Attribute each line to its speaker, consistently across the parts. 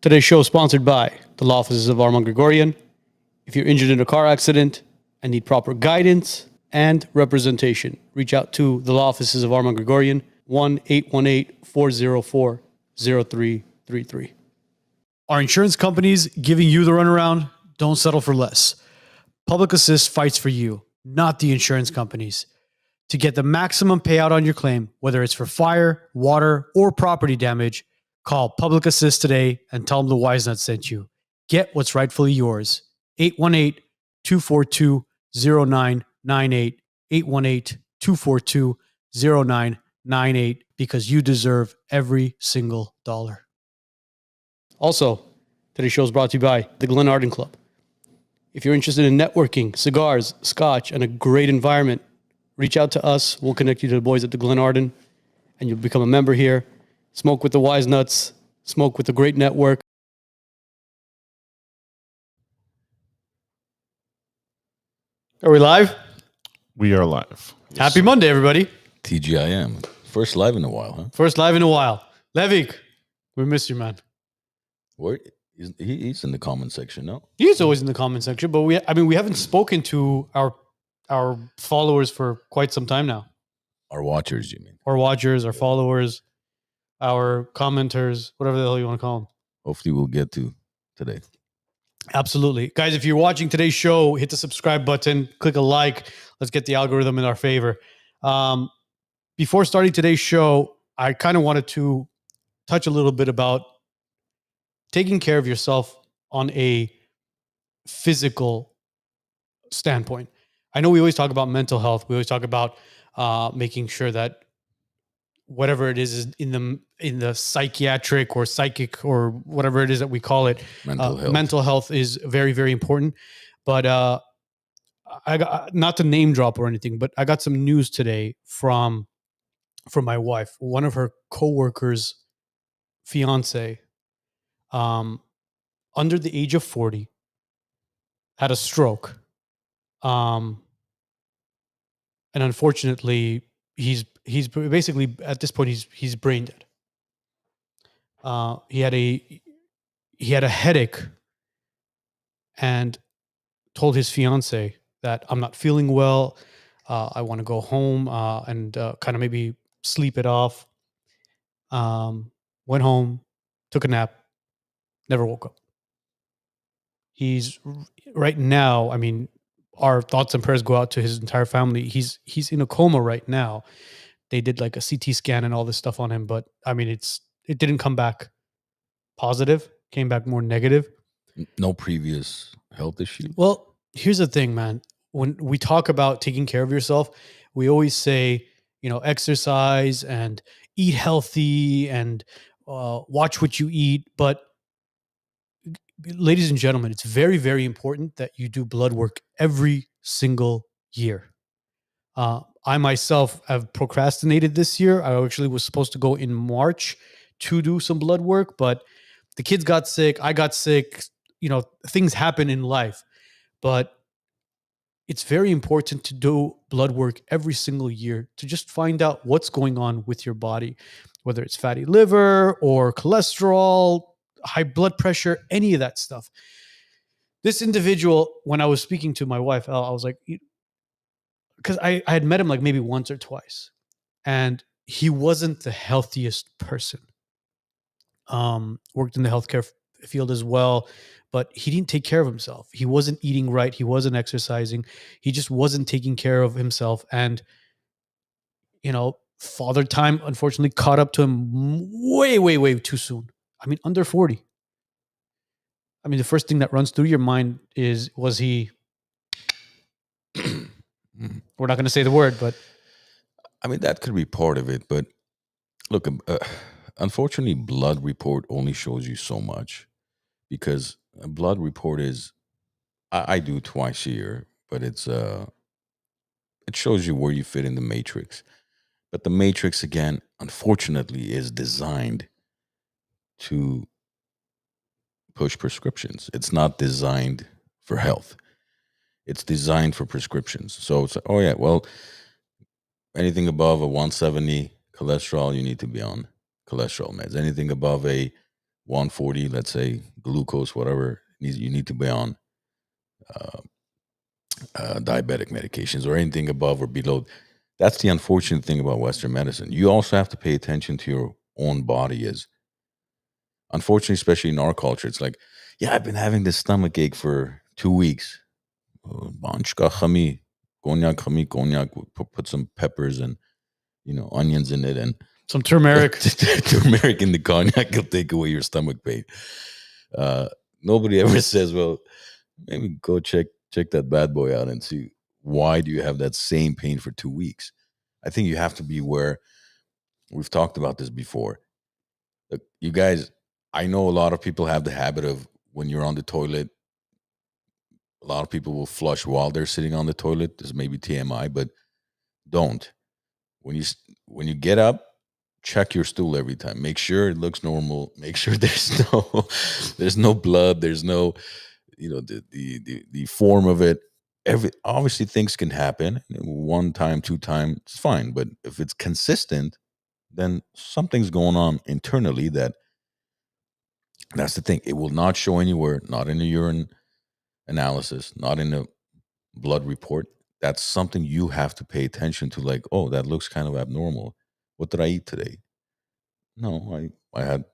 Speaker 1: Today's show is sponsored by the law offices of Arman Grigorian. If you're injured in a car accident and need proper guidance and representation, reach out to the law offices of Arman Grigorian, 1-818-404-0333. Are insurance companies giving you the runaround? Don't settle for less. Public Assist fights for you, not the insurance companies. To get the maximum payout on your claim, whether it's for fire, water, or property damage, call Public Assist today and tell them the WiseNuts sent you. Get what's rightfully yours. 818-242-0998. 818-242-0998, because you deserve every single dollar. Also, today's show is brought to you by the Glen Arden Club. If you're interested in networking, cigars, scotch, and a great environment, reach out to us. We'll connect you to the boys at the Glen Arden, and you'll become a member here. Smoke with the WiseNuts. Smoke with a great network. Are we live?
Speaker 2: We are live.
Speaker 1: Yes. Happy Monday, everybody.
Speaker 3: TGIM. First live in a while, huh?
Speaker 1: First live in a while. Levik, we miss you, man.
Speaker 3: Where he's in the comment section, no?
Speaker 1: He's always in the comment section, but we haven't spoken to our followers for quite some time now.
Speaker 3: Our watchers, you mean?
Speaker 1: Our watchers, our followers, our commenters, whatever the hell you want to call them.
Speaker 3: Hopefully we'll get to today.
Speaker 1: Absolutely. Guys, if you're watching today's show, hit the subscribe button, click a like. Let's get the algorithm in our favor. Before starting today's show, I kind of wanted to touch a little bit about taking care of yourself on a physical standpoint. I know we always talk about mental health. We always talk about making sure that whatever it is in the psychiatric or psychic or whatever it is that we call it, mental health is very, very important. But I got, not to name drop or anything, but I got some news today from my wife. One of her coworkers' fiance, under the age of 40, had a stroke. And unfortunately, he's basically at this point he's brain dead. He had a headache and told his fiance that I'm not feeling well. I want to go home and kind of maybe sleep it off. Went home, took a nap, never woke up. He's right now, I mean, our thoughts and prayers go out to his entire family. He's in a coma right now. They did like a CT scan and all this stuff on him, but I mean, it didn't come back positive, came back more negative.
Speaker 3: No previous health issue?
Speaker 1: Well, here's the thing, man. When we talk about taking care of yourself, we always say, exercise and eat healthy and watch what you eat. But ladies and gentlemen, it's very, very important that you do blood work every single year. I myself have procrastinated this year. I actually was supposed to go in March to do some blood work, but the kids got sick. I got sick. Things happen in life, but it's very important to do blood work every single year to just find out what's going on with your body, whether it's fatty liver or cholesterol, high blood pressure, any of that stuff. This individual, when I was speaking to my wife, I was like, because I had met him like maybe once or twice, and he wasn't the healthiest person. Worked in the healthcare field as well, but he didn't take care of himself. He wasn't eating right. He wasn't exercising. He just wasn't taking care of himself. And, father time unfortunately caught up to him way, way, way too soon. I mean, under 40. I mean, the first thing that runs through your mind was he... We're not going to say the word, but...
Speaker 3: I mean, that could be part of it. But look, unfortunately, blood report only shows you so much, because a blood report is... I do twice a year, but it shows you where you fit in the matrix. But the matrix, again, unfortunately, is designed to push prescriptions. It's not designed for health. It's designed for prescriptions. So it's like, oh yeah, well, anything above a 170 cholesterol, you need to be on cholesterol meds. Anything above a 140, let's say, glucose, whatever you need to be on diabetic medications or anything above or below. That's the unfortunate thing about Western medicine. You also have to pay attention to your own body. Is unfortunately, especially in our culture, it's like, yeah, I've been having this stomach ache for 2 weeks. Cognac, put some peppers and onions in it and
Speaker 1: Some turmeric.
Speaker 3: turmeric in the cognac will take away your stomach pain. Nobody ever says, well, maybe go check that bad boy out and see why do you have that same pain for 2 weeks. I think you have to be aware. We've talked about this before. Look, you guys, I know a lot of people have the habit of when you're on the toilet, a lot of people will flush while they're sitting on the toilet. This may be TMI, but don't. When you get up, check your stool every time. Make sure it looks normal. Make sure there's no blood. There's no the form of it. Obviously things can happen. 1 time, 2 times, it's fine. But if it's consistent, then something's going on internally. That's the thing. It will not show anywhere. Not in a urine analysis. Not in a blood report. That's something you have to pay attention to. Like, oh, that looks kind of abnormal. What did I eat today? No, I had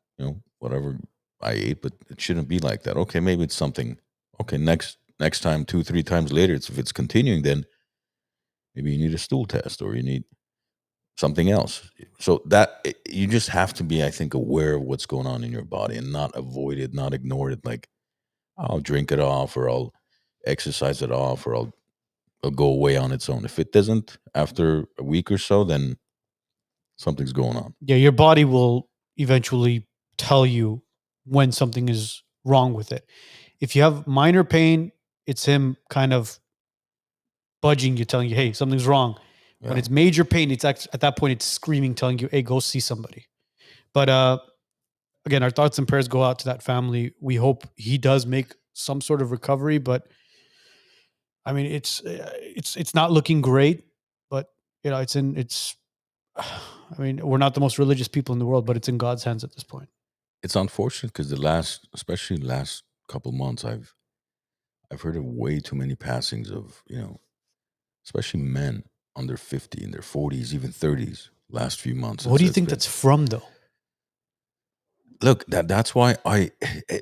Speaker 3: whatever I ate, but it shouldn't be like that. Okay, maybe it's something. Okay, next time, 2, 3 times later, if it's continuing, then maybe you need a stool test or you need something else. So that you just have to be, I think, aware of what's going on in your body and not avoid it, not ignore it. Like, I'll drink it off, or I'll exercise it off, or I'll go away on its own. If it doesn't after a week or so, then something's going on.
Speaker 1: Yeah, your body will eventually tell you when something is wrong with it. If you have minor pain, it's him kind of budging you, telling you, hey, something's wrong. Yeah. When it's major pain, it's actually, at that point, it's screaming, telling you, hey, go see somebody. But again, our thoughts and prayers go out to that family. We hope he does make some sort of recovery, but I mean, it's not looking great, but I mean, we're not the most religious people in the world, but it's in God's hands at this point.
Speaker 3: It's unfortunate because especially the last couple months, I've heard of way too many passings of, especially men under 50 in their 40s, even 30s. Last few months.
Speaker 1: What do you think that's from, though?
Speaker 3: Look, that's why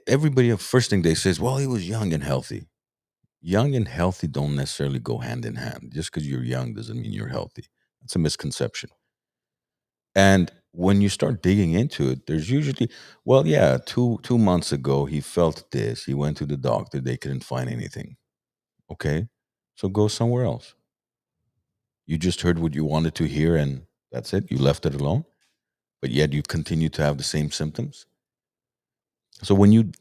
Speaker 3: everybody, first thing they say is, well, he was young and healthy. Young and healthy don't necessarily go hand in hand. Just because you're young doesn't mean you're healthy. That's a misconception. And when you start digging into it, there's usually, well, yeah, 2 months ago, he felt this. He went to the doctor. They couldn't find anything. Okay, so go somewhere else. You just heard what you wanted to hear, and that's it. You left it alone, but yet you continue to have the same symptoms. So when you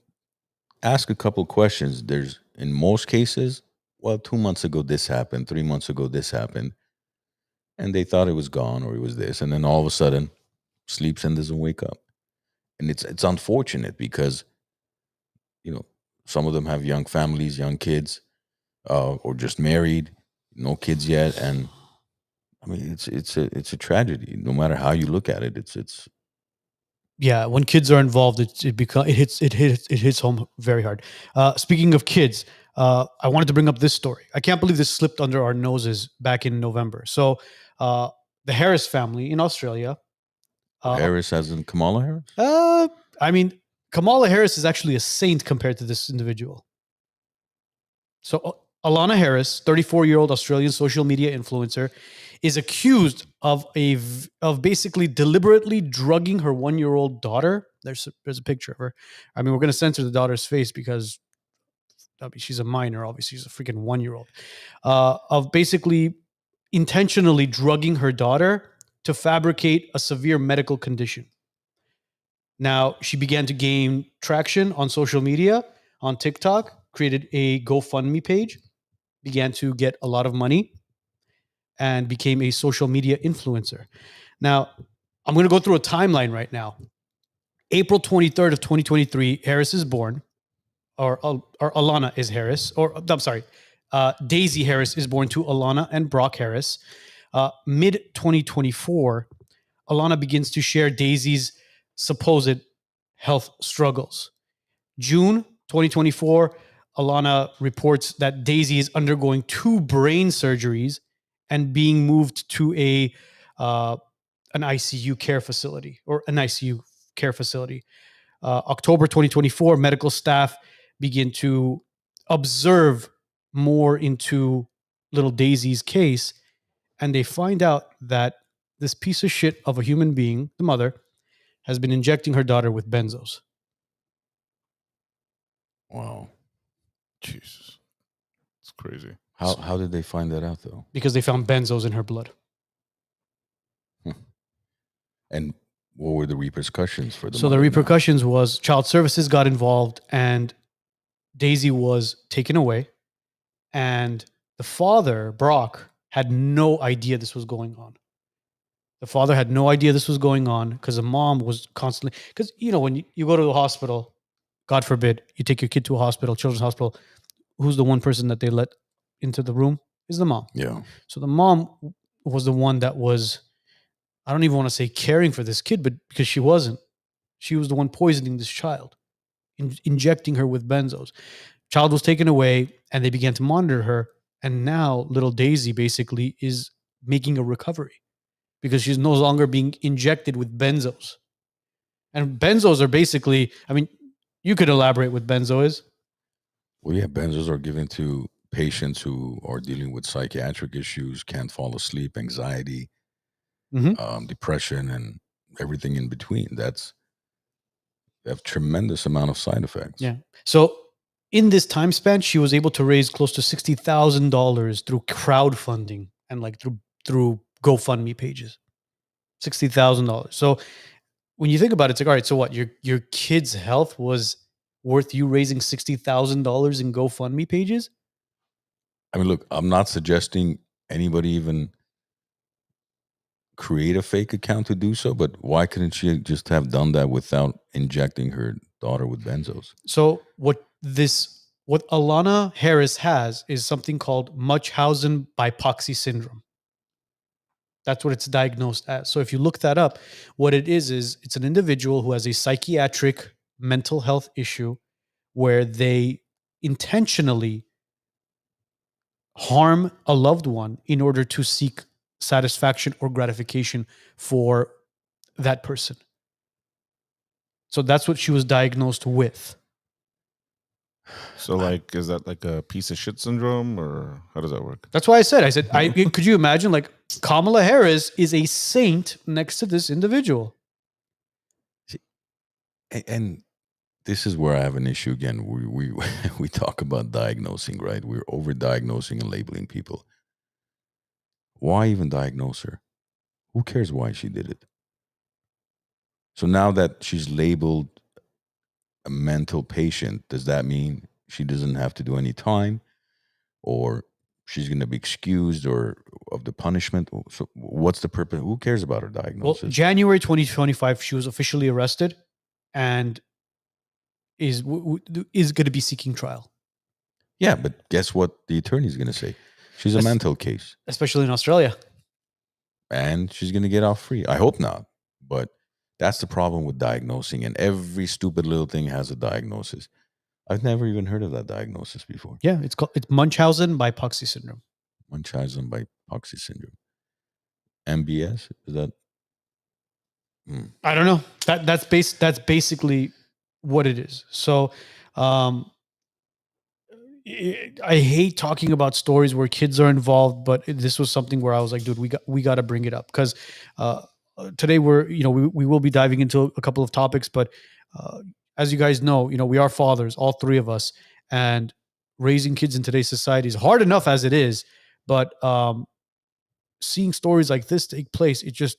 Speaker 3: ask a couple questions, there's, in most cases, well, 2 months ago this happened, 3 months ago this happened, and they thought it was gone or it was this, and then all of a sudden sleeps and doesn't wake up. And it's unfortunate because some of them have young families, young kids, or just married, no kids yet, and I mean it's a tragedy. No matter how you look at it, it's
Speaker 1: yeah. When kids are involved, it hits home very hard. Speaking of kids, I wanted to bring up this story. I can't believe this slipped under our noses back in November. So the Harris family in Australia.
Speaker 3: Harris as in Kamala Harris?
Speaker 1: I mean, Kamala Harris is actually a saint compared to this individual. So Alana Harris, 34-year-old Australian social media influencer, is accused of basically deliberately drugging her 1-year-old daughter. There's a picture of her. I mean, we're going to censor the daughter's face because she's a minor. Obviously, she's a freaking 1-year-old. Of basically intentionally drugging her daughter to fabricate a severe medical condition. Now, she began to gain traction on social media, on TikTok, created a GoFundMe page, began to get a lot of money, and became a social media influencer. Now, I'm going to go through a timeline right now. April 23rd of 2023, Harris is born, or Alana is Harris, or I'm sorry, Daisy Harris is born to Alana and Brock Harris. Mid 2024, Alana begins to share Daisy's supposed health struggles. June 2024, Alana reports that Daisy is undergoing 2 brain surgeries and being moved to an ICU care facility or an ICU care facility. October 2024, medical staff begin to observe more into little Daisy's case, and they find out that this piece of shit of a human being, the mother, has been injecting her daughter with benzos.
Speaker 3: Wow.
Speaker 2: Jesus. It's crazy.
Speaker 3: How did they find that out though?
Speaker 1: Because they found benzos in her blood.
Speaker 3: And what were the repercussions for the
Speaker 1: So the
Speaker 3: mother now?
Speaker 1: repercussions was child services got involved and Daisy was taken away. And the father, Brock, had no idea this was going on. The father had no idea this was going on because the mom was constantly, because, you know, when you go to the hospital, God forbid, you take your kid to a hospital, children's hospital, who's the one person that they let into the room? Is the mom.
Speaker 3: Yeah.
Speaker 1: So the mom was the one that was, I don't even want to say caring for this kid, but because she wasn't. She was the one poisoning this child, injecting her with benzos. Child was taken away and they began to monitor her. And now little Daisy basically is making a recovery because she's no longer being injected with benzos. And benzos are basically, I mean, you could elaborate what benzo is.
Speaker 3: Well, yeah, benzos are given to patients who are dealing with psychiatric issues, can't fall asleep, anxiety, depression, and everything in between. They have tremendous amount of side effects.
Speaker 1: Yeah. So in this time span, she was able to raise close to $60,000 through crowdfunding and like through GoFundMe pages. $60,000. So when you think about it, it's like, all right, so what? Your kid's health was worth you raising $60,000 in GoFundMe pages?
Speaker 3: I mean, look, I'm not suggesting anybody even create a fake account to do so, but why couldn't she just have done that without injecting her daughter with benzos?
Speaker 1: So what Alana Harris has is something called Munchausen by Poxy syndrome. That's what it's diagnosed as. So if you look that up, what it is it's an individual who has a psychiatric mental health issue where they intentionally harm a loved one in order to seek satisfaction or gratification for that person. So that's what she was diagnosed with.
Speaker 2: So, like, is that like a piece of shit syndrome, or how does that work?
Speaker 1: That's why I said, could you imagine, like, Kamala Harris is a saint next to this individual?
Speaker 3: And this is where I have an issue again. We talk about diagnosing, right? We're over-diagnosing and labeling people. Why even diagnose her? Who cares why she did it? So now that she's labeled a mental patient, does that mean she doesn't have to do any time, or she's going to be excused or of the punishment? So what's the purpose? Who cares about her diagnosis?
Speaker 1: Well, January 2025, she was officially arrested and is going to be seeking trial.
Speaker 3: Yeah, but guess what the attorney's going to say? She's a mental case.
Speaker 1: Especially in Australia.
Speaker 3: And she's going to get off free. I hope not. But that's the problem with diagnosing. And every stupid little thing has a diagnosis. I've never even heard of that diagnosis before.
Speaker 1: Yeah, it's Munchausen by Poxy syndrome.
Speaker 3: Munchausen by Poxy syndrome. MBS? Is that?
Speaker 1: I don't know. That's basically what it is. So I hate talking about stories where kids are involved, but this was something where I was like, dude, we got to bring it up because today we will be diving into a couple of topics, but as you guys know, we are fathers, all three of us, and raising kids in today's society is hard enough as it is, but seeing stories like this take place, it just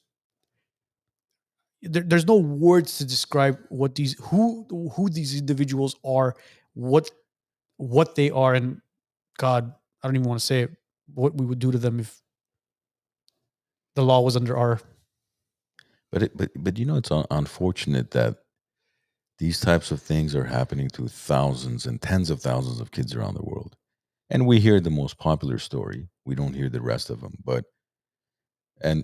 Speaker 1: there's no words to describe what who these individuals are, what they are, and God, I don't even want to say it, what we would do to them if the law was under our.
Speaker 3: But it's unfortunate that these types of things are happening to thousands and tens of thousands of kids around the world, and we hear the most popular story. We don't hear the rest of them. But I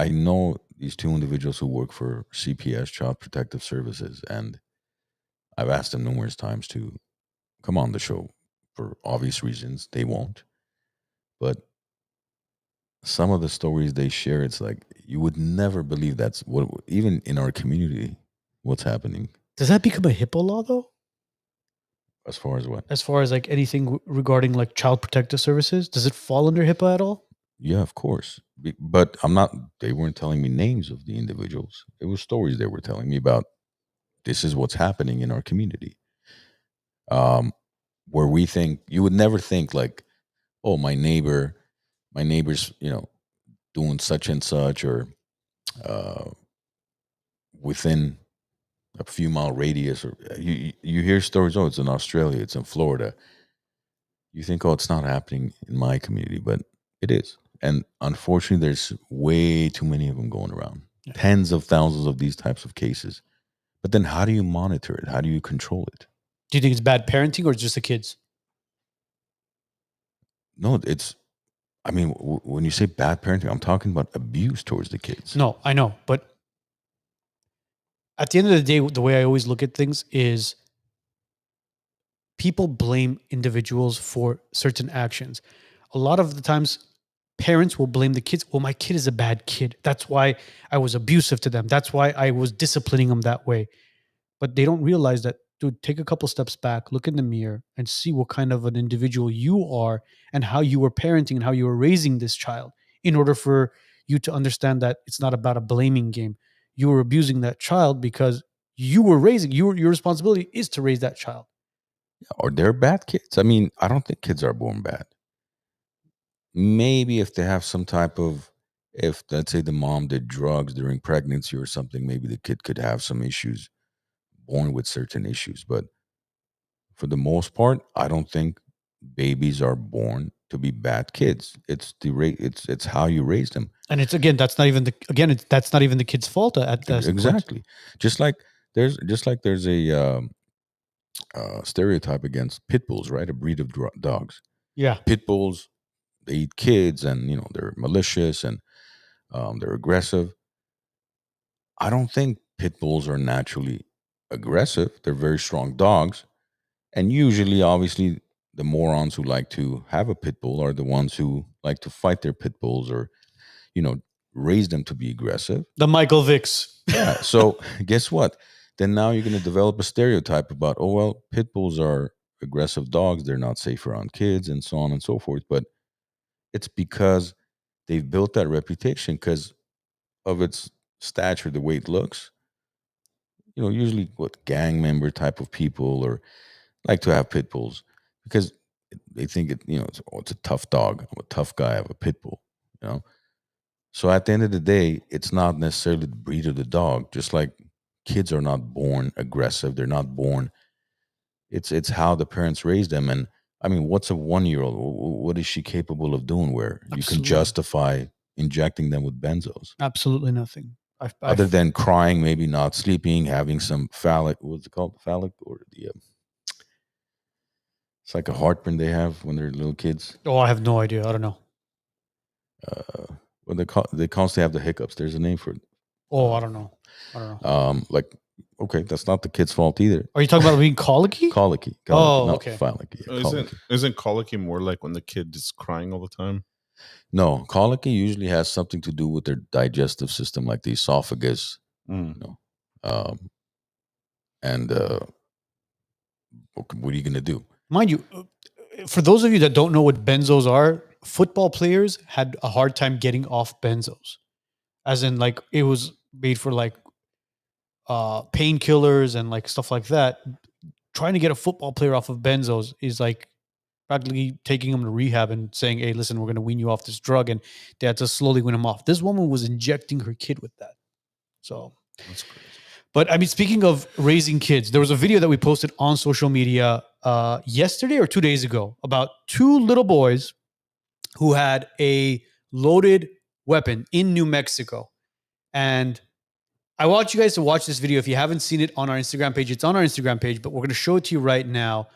Speaker 3: know these two individuals who work for CPS, Child Protective Services, and I've asked them numerous times to come on the show for obvious reasons. They won't. But some of the stories they share, it's like you would never believe that's what, even in our community, what's happening.
Speaker 1: Does that become a HIPAA law though?
Speaker 3: As far as what?
Speaker 1: As far as like anything regarding like child protective services, does it fall under HIPAA at all?
Speaker 3: Yeah, of course. But I'm not, they weren't telling me names of the individuals. It was stories they were telling me about. This is what's happening in our community. Where we think, you would never think like, oh, my neighbor's, doing such and such, or within a few mile radius, or you hear stories, oh, it's in Australia, it's in Florida. You think, oh, it's not happening in my community, but it is. And unfortunately, there's way too many of them going around. Yeah. Tens of thousands of these types of cases. But then how do you monitor it? How do you control it?
Speaker 1: Do you think it's bad parenting or just the kids?
Speaker 3: No, when you say bad parenting, I'm talking about abuse towards the kids.
Speaker 1: No, I know. But at the end of the day, the way I always look at things is people blame individuals for certain actions. A lot of the times, parents will blame the kids. Well, my kid is a bad kid. That's why I was abusive to them. That's why I was disciplining them that way. But they don't realize that, dude, take a couple steps back, look in the mirror and see what kind of an individual you are and how you were parenting and how you were raising this child, in order for you to understand that it's not about a blaming game. You were abusing that child because you were raising, your responsibility is to raise that child.
Speaker 3: Or they're bad kids. I mean, I don't think kids are born bad. Maybe if they have some type of, if let's say the mom did drugs during pregnancy or something, maybe the kid could have some issues, born with certain issues. But for the most part, I don't think babies are born to be bad kids. It's it's how you raise them.
Speaker 1: And it's, again, that's not even that's not even the kid's fault at that
Speaker 3: exactly point. Just like there's a stereotype against pit bulls, right? A breed of dogs.
Speaker 1: Yeah,
Speaker 3: pit bulls, they eat kids, and they're malicious, and they're aggressive. I don't think pit bulls are naturally aggressive. They're very strong dogs, and usually, obviously, the morons who like to have a pit bull are the ones who like to fight their pit bulls, or raise them to be aggressive.
Speaker 1: The Michael Vicks.
Speaker 3: Yeah. So guess what? Then now you're going to develop a stereotype about, oh, well, pit bulls are aggressive dogs. They're not safe around kids, and so on and so forth. But it's because they've built that reputation because of its stature, the way it looks. Usually what gang member type of people or like to have pit bulls because they think it's a tough dog. I'm a tough guy. I have a pit bull, So at the end of the day, it's not necessarily the breed of the dog. Just like kids are not born aggressive. They're not born. It's how the parents raise them. And I mean, what's a 1-year-old? What is she capable of doing where you can justify injecting them with benzos?
Speaker 1: Absolutely nothing.
Speaker 3: Other than crying, maybe not sleeping, having some phallic, what's it called? Phallic or the, it's like a heartburn they have when they're little kids.
Speaker 1: Oh, I have no idea. I don't know.
Speaker 3: Well, they constantly have the hiccups. There's a name for it.
Speaker 1: Oh, I don't know.
Speaker 3: Okay, that's not the kid's fault either.
Speaker 1: Are you talking about being colicky?
Speaker 3: Colicky.
Speaker 1: Oh, okay.
Speaker 3: Phallic. Yeah,
Speaker 2: isn't colicky more like when the kid is crying all the time?
Speaker 3: No, colicky usually has something to do with their digestive system, like the esophagus. And what are you going to do?
Speaker 1: Mind you, for those of you that don't know what benzos are, football players had a hard time getting off benzos. As in, like, it was made for like painkillers and like stuff like that. Trying to get a football player off of benzos is like practically taking him to rehab and saying, hey, listen, we're going to wean you off this drug. And they had to slowly wean him off. This woman was injecting her kid with that. So
Speaker 2: that's crazy.
Speaker 1: But I mean, speaking of raising kids, there was a video that we posted on social media yesterday or 2 days ago about two little boys who had a loaded weapon in New Mexico. And I want you guys to watch this video. If you haven't seen it on our Instagram page, it's on our Instagram page, but we're going to show it to you right now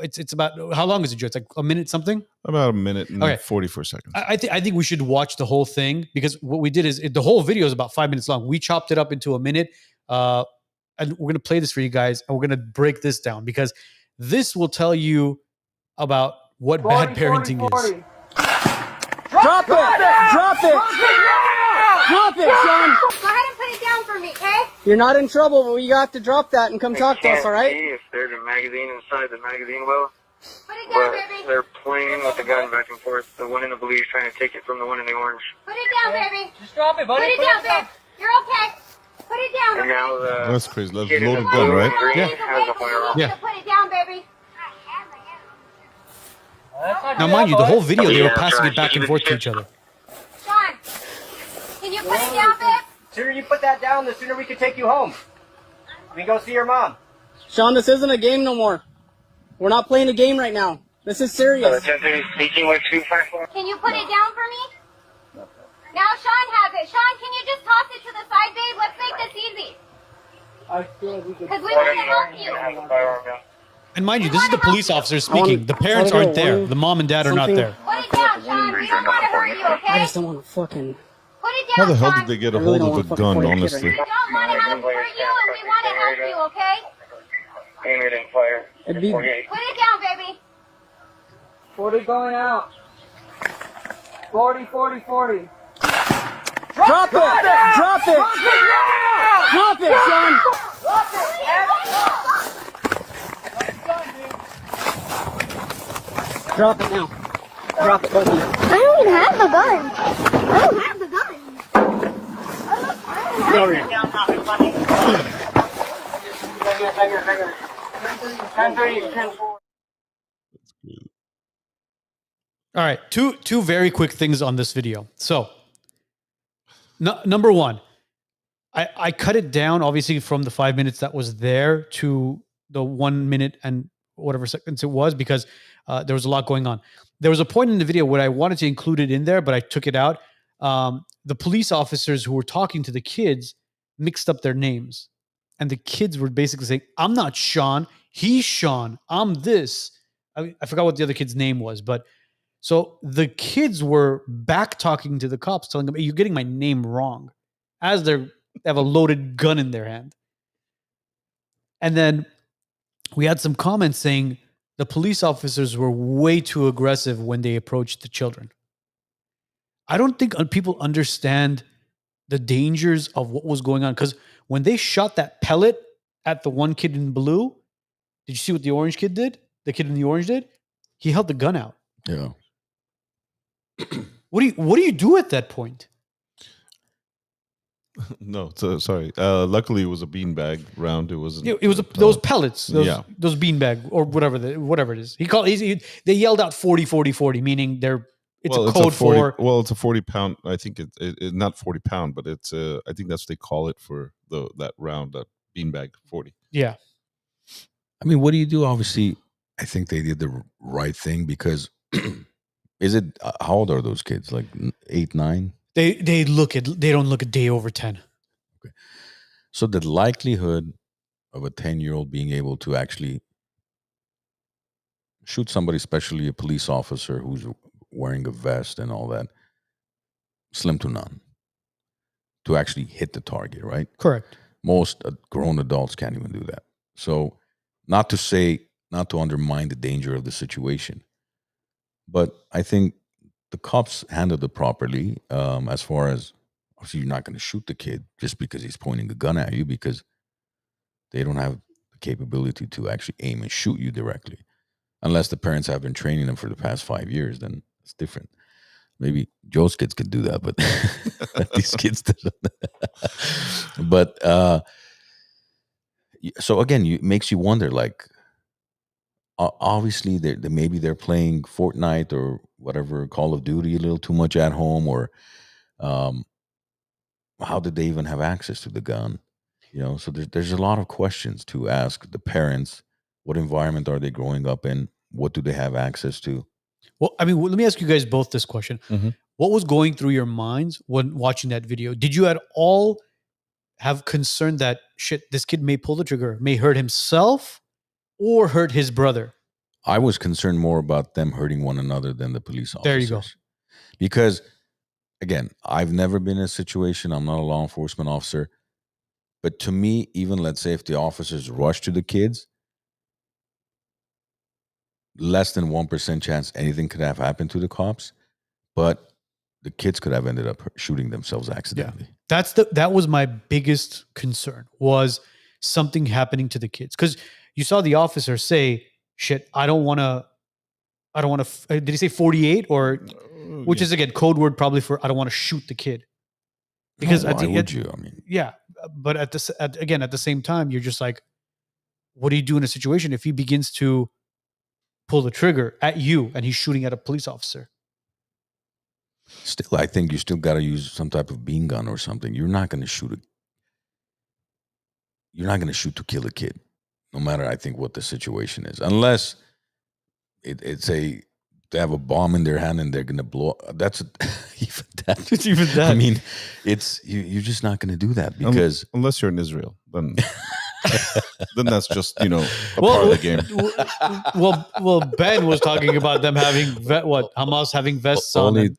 Speaker 1: It's about, how long is it, Joe? It's like a minute something.
Speaker 2: About a minute and
Speaker 1: Okay.
Speaker 2: 44 seconds.
Speaker 1: I think we should watch the whole thing, because what we did is the whole video is about 5 minutes long. We chopped it up into a minute, and we're gonna play this for you guys, and we're gonna break this down, because this will tell you about what bad parenting is.
Speaker 4: Drop it! Drop it! Drop it, son!
Speaker 5: Go ahead and put it down for me, okay?
Speaker 4: You're not in trouble, but you have to drop that and come talk to us, all right?
Speaker 6: If there's a magazine inside the magazine well,
Speaker 5: Put it down,
Speaker 6: but
Speaker 5: baby.
Speaker 6: they're playing with the gun back and forth. The one in the blue is trying to take it from the one in the orange.
Speaker 5: Put it down, baby.
Speaker 4: Just drop it, buddy.
Speaker 5: Put it down, babe. You're okay. Put it down.
Speaker 6: And now the
Speaker 2: That's crazy. That's
Speaker 6: kid in
Speaker 2: loaded
Speaker 6: the
Speaker 2: gun,
Speaker 6: blue
Speaker 2: right?
Speaker 6: and green
Speaker 1: Yeah.
Speaker 6: has a firearm.
Speaker 1: Yeah.
Speaker 5: Put it down, baby.
Speaker 1: Now, mind you, the whole video they were passing it back and forth to each other.
Speaker 5: Sean, can you put it down, babe?
Speaker 7: The sooner you put that down, the sooner we can take you home. We can go see your mom.
Speaker 4: Sean, this isn't a game no more. We're not playing a game right now. This is serious.
Speaker 6: 1030 speaking with 254.
Speaker 5: Can you put it down for me? Now Sean has it. Sean, can you just toss it to the side, babe? Let's make this easy.
Speaker 4: I feel like we could.
Speaker 5: Because we
Speaker 6: One
Speaker 5: want
Speaker 6: in
Speaker 5: to
Speaker 6: the
Speaker 5: help
Speaker 6: orange
Speaker 5: you.
Speaker 6: has a firearm gun.
Speaker 1: And mind you, this is the police officers speaking. The parents
Speaker 4: I wanna
Speaker 1: aren't
Speaker 4: go
Speaker 1: there.
Speaker 4: one-
Speaker 1: The mom and dad are not
Speaker 4: something-
Speaker 1: there.
Speaker 5: Put it down, Sean. We don't want to hurt you,
Speaker 4: I
Speaker 5: okay?
Speaker 4: just don't want to fucking.
Speaker 5: Put it
Speaker 2: How
Speaker 5: down,
Speaker 2: the hell
Speaker 5: Sean.
Speaker 2: did they get a
Speaker 4: I really
Speaker 2: hold
Speaker 4: don't
Speaker 2: of
Speaker 4: wanna
Speaker 2: a gun,
Speaker 4: fucking play a kid
Speaker 2: honestly?
Speaker 5: We don't want to hurt you, and we want to help you, okay?
Speaker 6: Aim it and fire.
Speaker 4: It'd be-
Speaker 6: 48.
Speaker 5: Put it down, baby.
Speaker 7: 40 going out. 40, 40, 40.
Speaker 4: Drop it! Drop it! Drop it, son! Drop it now. Drop it, both of you.
Speaker 5: I don't even have the gun. I don't have the gun.
Speaker 4: Get over here.
Speaker 7: 1030, 1040.
Speaker 1: All right, two very quick things on this video. So, number one, I cut it down, obviously, from the 5 minutes that was there to the 1 minute and whatever seconds it was, because there was a lot going on. There was a point in the video where I wanted to include it in there, but I took it out. The police officers who were talking to the kids mixed up their names. And the kids were basically saying, I'm not Sean, he's Sean, I'm this. I forgot what the other kid's name was, but so the kids were back talking to the cops, telling them, hey, you're getting my name wrong, as they have a loaded gun in their hand. And then we had some comments saying the police officers were way too aggressive when they approached the children. I don't think people understand the dangers of what was going on, because when they shot that pellet at the one kid in blue, did you see what the orange kid did? The kid in the orange did? He held the gun out.
Speaker 3: Yeah.
Speaker 1: What do you do at that point?
Speaker 2: No, so, sorry. Luckily, it was a beanbag round. It wasn't.
Speaker 1: It was those pellets, those
Speaker 2: Yeah.
Speaker 1: those beanbag or whatever it is. They yelled out 40, 40, 40, meaning it's a code
Speaker 2: 40,
Speaker 1: for.
Speaker 2: Well, it's a 40-pound. I think it not 40-pound, but it's I think that's what they call it for that round, that beanbag 40.
Speaker 1: Yeah.
Speaker 3: I mean, what do you do? Obviously, I think they did the right thing, because is it how old are those kids? Like 8, 9?
Speaker 1: They don't look a day over 10.
Speaker 3: Okay. So the likelihood of a 10-year-old being able to actually shoot somebody, especially a police officer who's wearing a vest and all that, slim to none. To actually hit the target, right?
Speaker 1: Correct.
Speaker 3: Most grown adults can't even do that. So, not to undermine the danger of the situation, but I think the cops handled it properly. As far as, obviously, you're not going to shoot the kid just because he's pointing a gun at you, because they don't have the capability to actually aim and shoot you directly, unless the parents have been training them for the past 5 years. Then it's different. Maybe Joe's kids could do that, but these kids don't. But so again, it makes you wonder. Like, obviously, maybe they're playing Fortnite or whatever, Call of Duty, a little too much at home, or how did they even have access to the gun? So there's a lot of questions to ask the parents. What environment are they growing up in? What do they have access to?
Speaker 1: Well, I mean, let me ask you guys both this question.
Speaker 2: Mhm.
Speaker 1: What was going through your minds when watching that video? Did you at all have concern that, shit, this kid may pull the trigger, may hurt himself or hurt his brother?
Speaker 3: I was concerned more about them hurting one another than the police officers.
Speaker 1: There you go.
Speaker 3: Because, again, I've never been in a situation. I'm not a law enforcement officer. But to me, even let's say if the officers rush to the kids, less than 1% chance anything could have happened to the cops. But the kids could have ended up shooting themselves accidentally.
Speaker 1: That was my biggest concern, was something happening to the kids. Because you saw the officer say, shit, I don't want to, did he say 48 or, which is again, code word probably for, I don't want to shoot the kid. Because
Speaker 3: why would you? I mean,
Speaker 1: yeah, but at the same time, you're just like, what do you do in a situation if he begins to pull the trigger at you and he's shooting at a police officer?
Speaker 3: Still, I think you still got to use some type of bean gun or something. You're not going to shoot to kill a kid, no matter, I think, what the situation is, unless they have a bomb in their hand and they're going to blow. That's even that.
Speaker 1: It's even that.
Speaker 3: I mean, it's you're just not going to do that because
Speaker 2: unless you're in Israel, then then that's just part of the game.
Speaker 1: Well, Ben was talking about them having Hamas having vests on.
Speaker 3: Only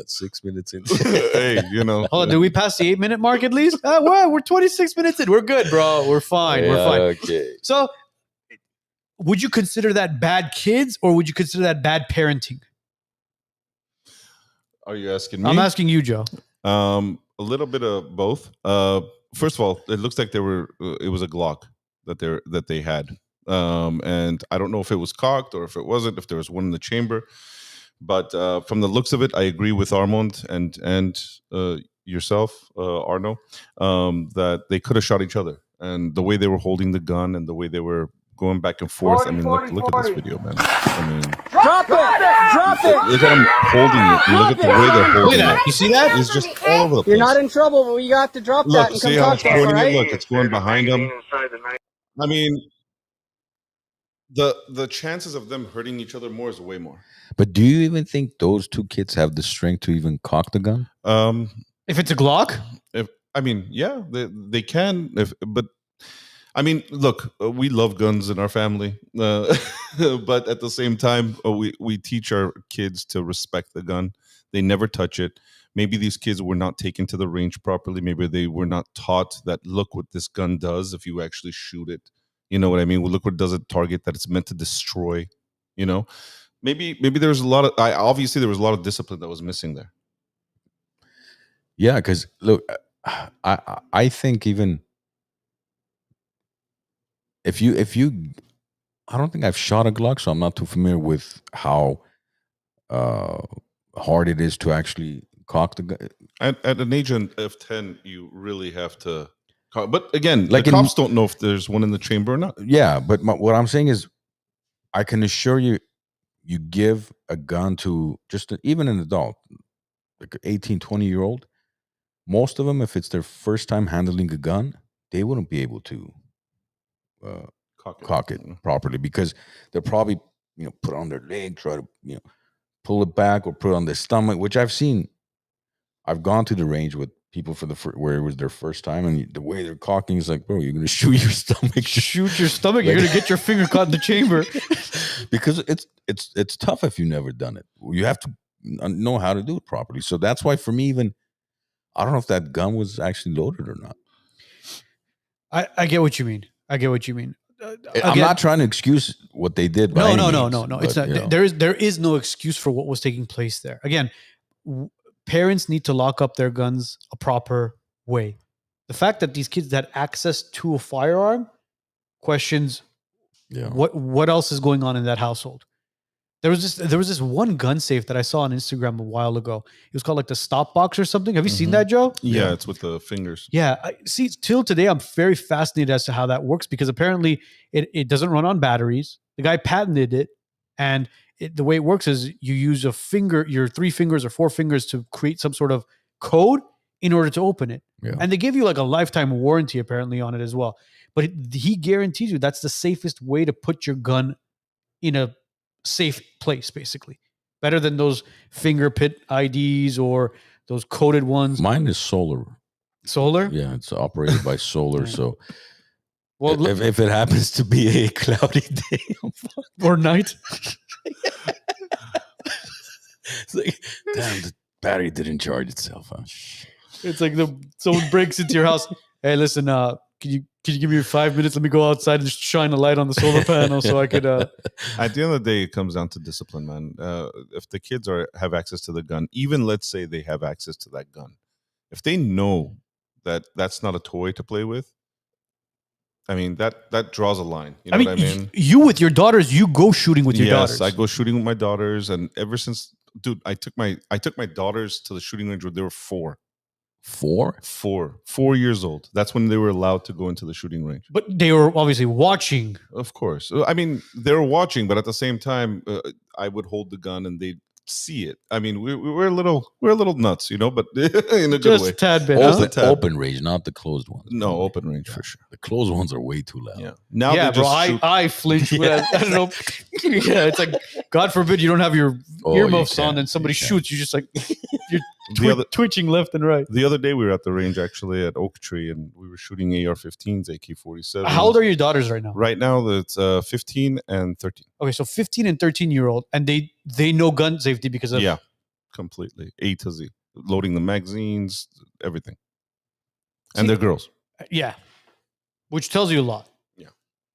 Speaker 3: 6 minutes in.
Speaker 2: Hey,
Speaker 1: Hold on, did we pass the 8-minute mark at least? We're 26 minutes in. We're good, bro. We're fine. We're fine.
Speaker 3: Okay.
Speaker 1: So, would you consider that bad kids or would you consider that bad parenting?
Speaker 2: Are you asking me?
Speaker 1: I'm asking you, Joe.
Speaker 2: A little bit of both. First of all, it looks like it was a Glock that they had, and I don't know if it was cocked or if it wasn't. If there was one in the chamber, but from the looks of it, I agree with Armand and yourself, Arno, that they could have shot each other, and the way they were holding the gun and the way they were going back and forth.
Speaker 7: 40,
Speaker 2: I mean,
Speaker 7: 40,
Speaker 2: look at
Speaker 7: 40.
Speaker 2: this video, man. I mean,
Speaker 7: Drop it!
Speaker 2: look at them holding it. You look at the way they're holding it.
Speaker 1: You see that?
Speaker 2: It's just all over the place.
Speaker 4: You're not in trouble, but you have to drop that
Speaker 2: Look,
Speaker 4: and
Speaker 2: see
Speaker 4: come
Speaker 2: how
Speaker 4: talk
Speaker 2: it's
Speaker 4: to us, all
Speaker 2: pointing it?
Speaker 4: right?
Speaker 2: Look, it's going behind them.
Speaker 6: Inside the night.
Speaker 2: I mean, the chances of them hurting each other more is way more.
Speaker 3: But do you even think those two kids have the strength to even cock the gun?
Speaker 1: If it's a Glock?
Speaker 2: Yeah, they can. But I mean, look, we love guns in our family, but at the same time, we teach our kids to respect the gun. They never touch it. Maybe these kids were not taken to the range properly. Maybe they were not taught that, look what this gun does if you actually shoot it. You know what I mean? Well, look what it does at target that it's meant to destroy. Maybe there's a lot of obviously there was a lot of discipline that was missing there.
Speaker 3: Yeah, because look, I think even if you, I don't think I've shot a Glock, so I'm not too familiar with how hard it is to actually cock the gun.
Speaker 2: At an age of 10, you really have to. But again,
Speaker 3: Like
Speaker 2: the cops don't know if there's one in the chamber or not.
Speaker 3: Yeah, but what I'm saying is, I can assure you, you give a gun to even an adult, like an 18, 20-year-old, most of them, if it's their first time handling a gun, they wouldn't be able to cock it properly because they'll probably put it on their leg, try to pull it back or put it on their stomach, which I've seen. I've gone to the range with people where it was their first time, and the way they're cocking is like, bro, you're gonna shoot your stomach.
Speaker 1: Shoot your stomach. You're gonna get your finger caught in the chamber.
Speaker 3: Because it's tough if you've never done it. You have to know how to do it properly. So that's why for me, even I don't know if that gun was actually loaded or not.
Speaker 1: I get what you mean.
Speaker 3: I'm not trying to excuse what they did.
Speaker 1: No.
Speaker 3: But,
Speaker 1: it's not. There is no excuse for what was taking place there. Again, parents need to lock up their guns a proper way. The fact that these kids had access to a firearm questions what else is going on in that household. There was this one gun safe that I saw on Instagram a while ago. It was called like the Stop Box or something. Have you seen that, Joe?
Speaker 2: Yeah, it's with the fingers.
Speaker 1: Yeah. See, till today, I'm very fascinated as to how that works because apparently it doesn't run on batteries. The guy patented it. And the way it works is you use your 3 fingers or 4 fingers to create some sort of code in order to open it.
Speaker 3: Yeah.
Speaker 1: And they give you like a lifetime warranty apparently on it as well. But he guarantees you that's the safest way to put your gun in a safe place, basically. Better than those fingerprint IDs or those coded ones.
Speaker 3: Mine is solar.
Speaker 1: Solar?
Speaker 3: Yeah, it's operated by solar. So
Speaker 1: Well,
Speaker 3: if it happens to be a cloudy day,
Speaker 1: or night.
Speaker 3: it's like, damn, the battery didn't charge itself. Huh?
Speaker 1: It's like someone breaks into your house. Hey, listen, can you give me 5 minutes? Let me go outside and just shine a light on the solar panel so I could.
Speaker 2: At the end of the day, it comes down to discipline, man. If the kids have access to the gun, even let's say they have access to that gun, if they know that that's not a toy to play with, I mean that draws a line. You know what I mean?
Speaker 1: You with your daughters, you go shooting with your daughters.
Speaker 2: Yes, I go shooting with my daughters, and ever since, dude, I took my daughters to the shooting range when they were 4.
Speaker 3: 4
Speaker 2: years old. That's when they were allowed to go into the shooting range.
Speaker 1: But they were obviously watching.
Speaker 2: Of course. I mean, they were watching, but at the same time, I would hold the gun and they'd see it. I mean, we're a little nuts, you know, but in a good
Speaker 1: Just
Speaker 2: way.
Speaker 1: a tad bit.
Speaker 3: Open,
Speaker 1: Huh?
Speaker 2: tad.
Speaker 3: open range, not the closed ones.
Speaker 2: No, open range for sure.
Speaker 3: The closed ones are way too loud.
Speaker 2: Yeah. Now
Speaker 1: Yeah,
Speaker 2: they just
Speaker 1: bro.
Speaker 2: shoot.
Speaker 1: I flinch with that. I don't know. Yeah, it's like, God forbid you don't have your
Speaker 3: Oh,
Speaker 1: earmuffs
Speaker 3: you
Speaker 1: on
Speaker 3: can't.
Speaker 1: and somebody
Speaker 3: You can't.
Speaker 1: shoots. You just like you're
Speaker 2: The other-
Speaker 1: twitching left and right.
Speaker 2: The other day we were at the range actually at Oak Tree, and we were shooting AR-15s, AK-47s.
Speaker 1: How old are your daughters right now?
Speaker 2: Right now? It's 15 and 13.
Speaker 1: Okay, so 15 and 13-year-old, and they know gun safety because of
Speaker 2: Yeah, completely A to Z, loading the magazines, everything, and they're girls.
Speaker 1: yeah, which tells you a lot.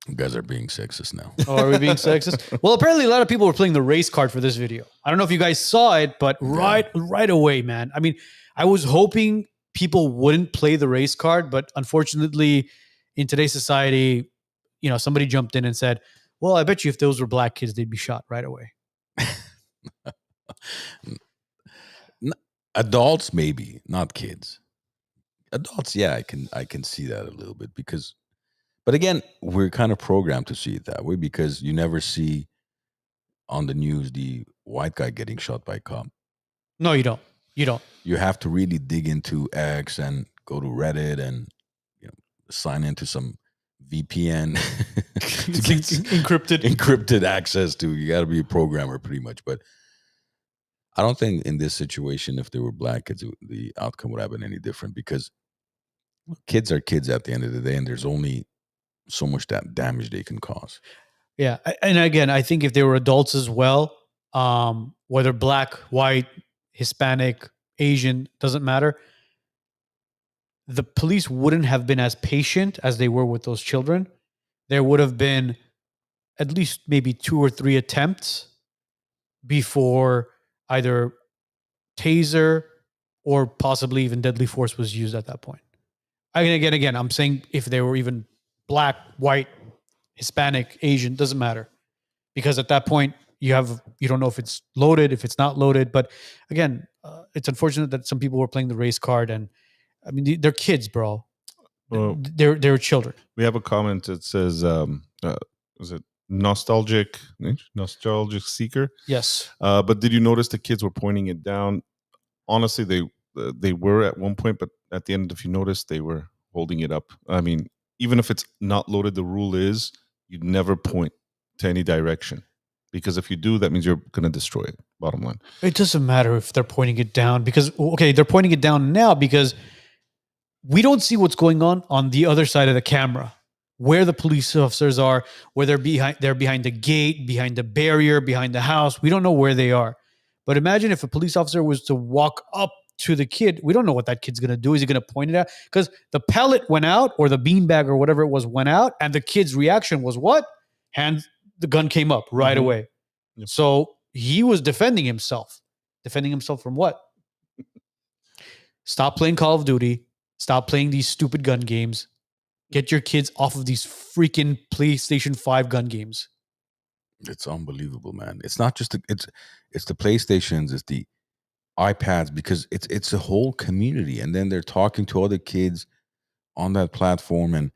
Speaker 3: You guys are being sexist now.
Speaker 1: Oh, are we being sexist? Well, apparently a lot of people were playing the race card for this video. I don't know if you guys saw it, but right away, man. I mean, I was hoping people wouldn't play the race card, but unfortunately, in today's society, you know, somebody jumped in and said, "Well, I bet you if those were black kids, they'd be shot right away."
Speaker 3: Adults, maybe, not kids. Adults, yeah, I can see that a little bit because, but again, we're kind of programmed to see it that way because you never see on the news the white guy getting shot by a cop.
Speaker 1: No, you don't. You don't.
Speaker 3: You have to really dig into X and go to Reddit and sign into some VPN to get encrypted access to. You got to be a programmer pretty much, but I don't think in this situation, if they were black kids, the outcome would have been any different because kids are kids at the end of the day, and there's only so much damage they can cause.
Speaker 1: Yeah, and again, I think if they were adults as well, whether black, white, Hispanic, Asian, doesn't matter. The police wouldn't have been as patient as they were with those children. There would have been at least maybe 2 or 3 attempts before either taser or possibly even deadly force was used at that point. Again, I'm saying if they were even black, white, Hispanic, Asian, doesn't matter. Because at that point, you don't know if it's loaded, if it's not loaded. But again, it's unfortunate that some people were playing the race card. And I mean, they're kids, bro.
Speaker 2: Well,
Speaker 1: They're children.
Speaker 2: we have a comment that says, is it nostalgic seeker?
Speaker 1: Yes.
Speaker 2: But did you notice the kids were pointing it down? Honestly, they were at one point, but at the end, if you notice, they were holding it up. I mean, even if it's not loaded, the rule is you never point to any direction. Because if you do, that means you're going to destroy it. Bottom line.
Speaker 1: It doesn't matter if they're pointing it down because, okay, they're pointing it down now because we don't see what's going on the other side of the camera, where the police officers are, where they're behind the gate, behind the barrier, behind the house. We don't know where they are. But imagine if a police officer was to walk up to the kid. We don't know what that kid's going to do. Is he going to point it out? Because the pellet went out or the beanbag or whatever it was went out. And the kid's reaction was what? The gun came up right away.
Speaker 2: Yep.
Speaker 1: So he was defending himself. Defending himself from what? Stop playing Call of Duty. Stop playing these stupid gun games. Get your kids off of these freaking PlayStation 5 gun games.
Speaker 3: It's unbelievable, man. It's not just it's the PlayStations, it's the iPads, because it's a whole community, and then they're talking to other kids on that platform, and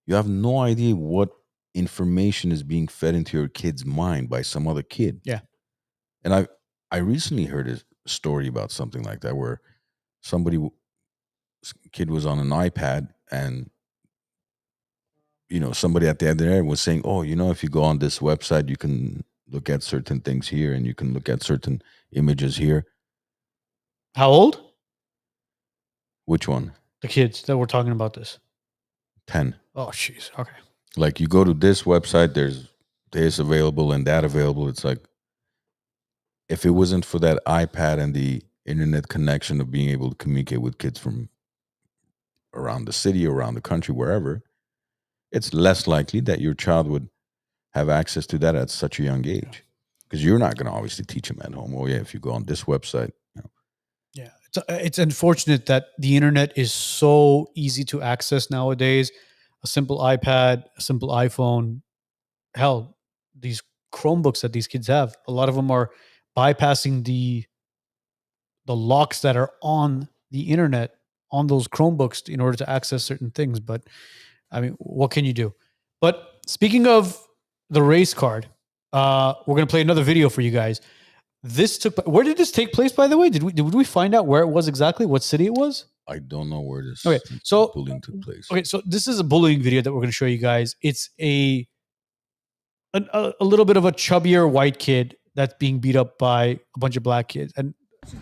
Speaker 3: you have no idea what information is being fed into your kid's mind by some other kid.
Speaker 1: Yeah.
Speaker 3: And I recently heard a story about something like that where kid was on an iPad, and somebody at the other end was saying, oh, if you go on this website, you can look at certain things here and you can look at certain images here.
Speaker 1: How old?
Speaker 3: Which one?
Speaker 1: The kids that were talking about this.
Speaker 3: 10.
Speaker 1: Oh, jeez. Okay.
Speaker 3: Like you go to this website, there's this available and that available. It's like, if it wasn't for that iPad and the internet connection of being able to communicate with kids from around the city, around the country, wherever, it's less likely that your child would have access to that at such a young age. Because you're not going to obviously teach them at home. Oh yeah, if you go on this website.
Speaker 1: Yeah, it's unfortunate that the internet is so easy to access nowadays. A simple iPad, a simple iPhone, hell, these Chromebooks that these kids have, a lot of them are bypassing the locks that are on the internet on those Chromebooks in order to access certain things. But I mean, what can you do? But speaking of the race card, we're going to play another video for you guys. Where did this take place, by the way? Did we find out where it was exactly? What city it was?
Speaker 3: I don't know where this bullying took place.
Speaker 1: Okay, so this is a bullying video that we're going to show you guys. It's a little bit of a chubbier white kid that's being beat up by a bunch of black kids. And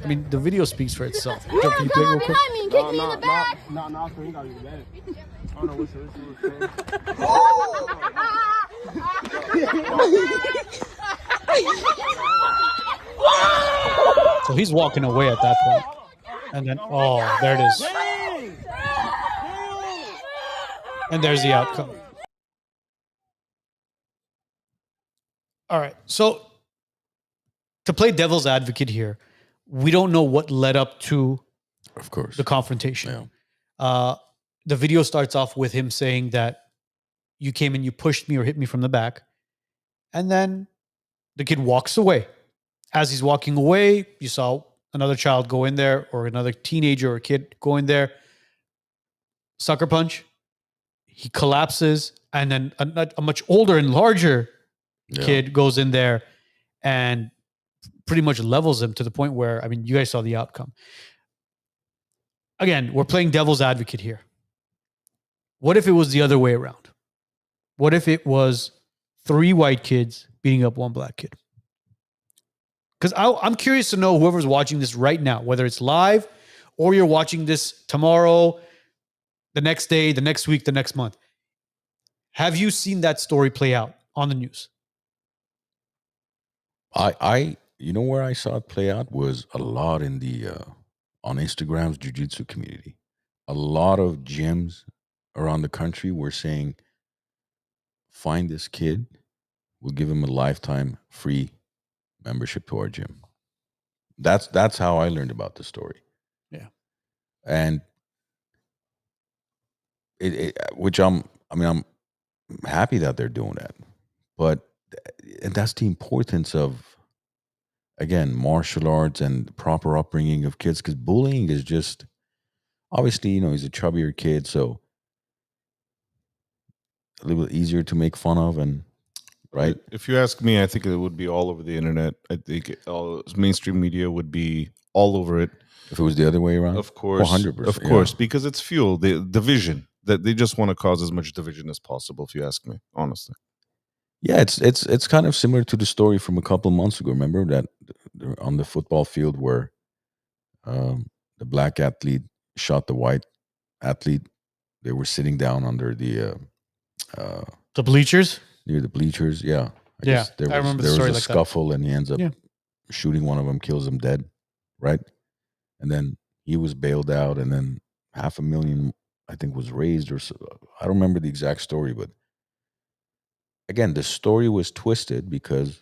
Speaker 1: I mean, the video speaks for itself.
Speaker 5: You
Speaker 1: Can you play it real quick?
Speaker 5: behind me and kick me in the back.
Speaker 7: No, so he got you bad. I don't know what's
Speaker 1: So he's walking away at that point. And then, oh, there it is. And there's the outcome. All right. So to play devil's advocate here, we don't know what led up to,
Speaker 3: of course,
Speaker 1: the confrontation.
Speaker 3: Yeah.
Speaker 1: The video starts off with him saying that you came and you pushed me or hit me from the back. And then the kid walks away. As he's walking away, you saw another child go in there, or another teenager or kid go in there, sucker punch. He collapses, and then a much older and larger kid goes in there and pretty much levels him to the point where, I mean, you guys saw the outcome. Again, we're playing devil's advocate here. What if it was the other way around? What if it was 3 white kids beating up 1 black kid? Because I'm curious to know, whoever's watching this right now, whether it's live or you're watching this tomorrow, the next day, the next week, the next month. Have you seen that story play out on the news?
Speaker 3: You know where I saw it play out was a lot in the on Instagram's jiu-jitsu community. A lot of gyms around the country were saying, find this kid, we'll give him a lifetime free membership to our gym. That's how I learned about the story.
Speaker 1: Yeah.
Speaker 3: And which I'm happy that they're doing that. But and that's the importance of, again, martial arts and proper upbringing of kids, because bullying is just, obviously, he's a chubbier kid, so a little bit easier to make fun of, and right?
Speaker 2: If you ask me, I think it would be all over the internet. I think all mainstream media would be all over it.
Speaker 3: If it was the other way around?
Speaker 2: Of course.
Speaker 3: 100%.
Speaker 2: Of course, because it's fuel, the division. That they just want to cause as much division as possible, if you ask me, honestly.
Speaker 3: Yeah, it's kind of similar to the story from a couple months ago. Remember that on the football field where the black athlete shot the white athlete? They were sitting down under the
Speaker 1: bleachers?
Speaker 3: Near the bleachers, yeah. I
Speaker 1: Yeah,
Speaker 3: guess
Speaker 1: I remember the
Speaker 3: there
Speaker 1: story
Speaker 3: was a
Speaker 1: like that.
Speaker 3: scuffle, and he ends up shooting one of them, kills him dead, right? And then he was bailed out, and then $500,000, I think, was raised, or so. I don't remember the exact story, but again, the story was twisted because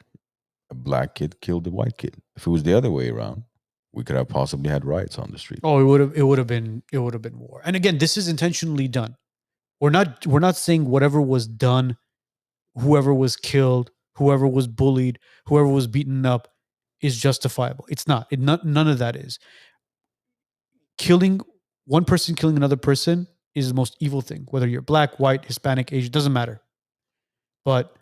Speaker 3: a black kid killed a white kid. If it was the other way around, we could have possibly had riots on the street.
Speaker 1: Oh, it would have been war. And again, this is intentionally done. We're not saying whatever was done, whoever was killed, whoever was bullied, whoever was beaten up is justifiable. It's not. None of that is. One person killing another person is the most evil thing. Whether you're black, white, Hispanic, Asian, doesn't matter. But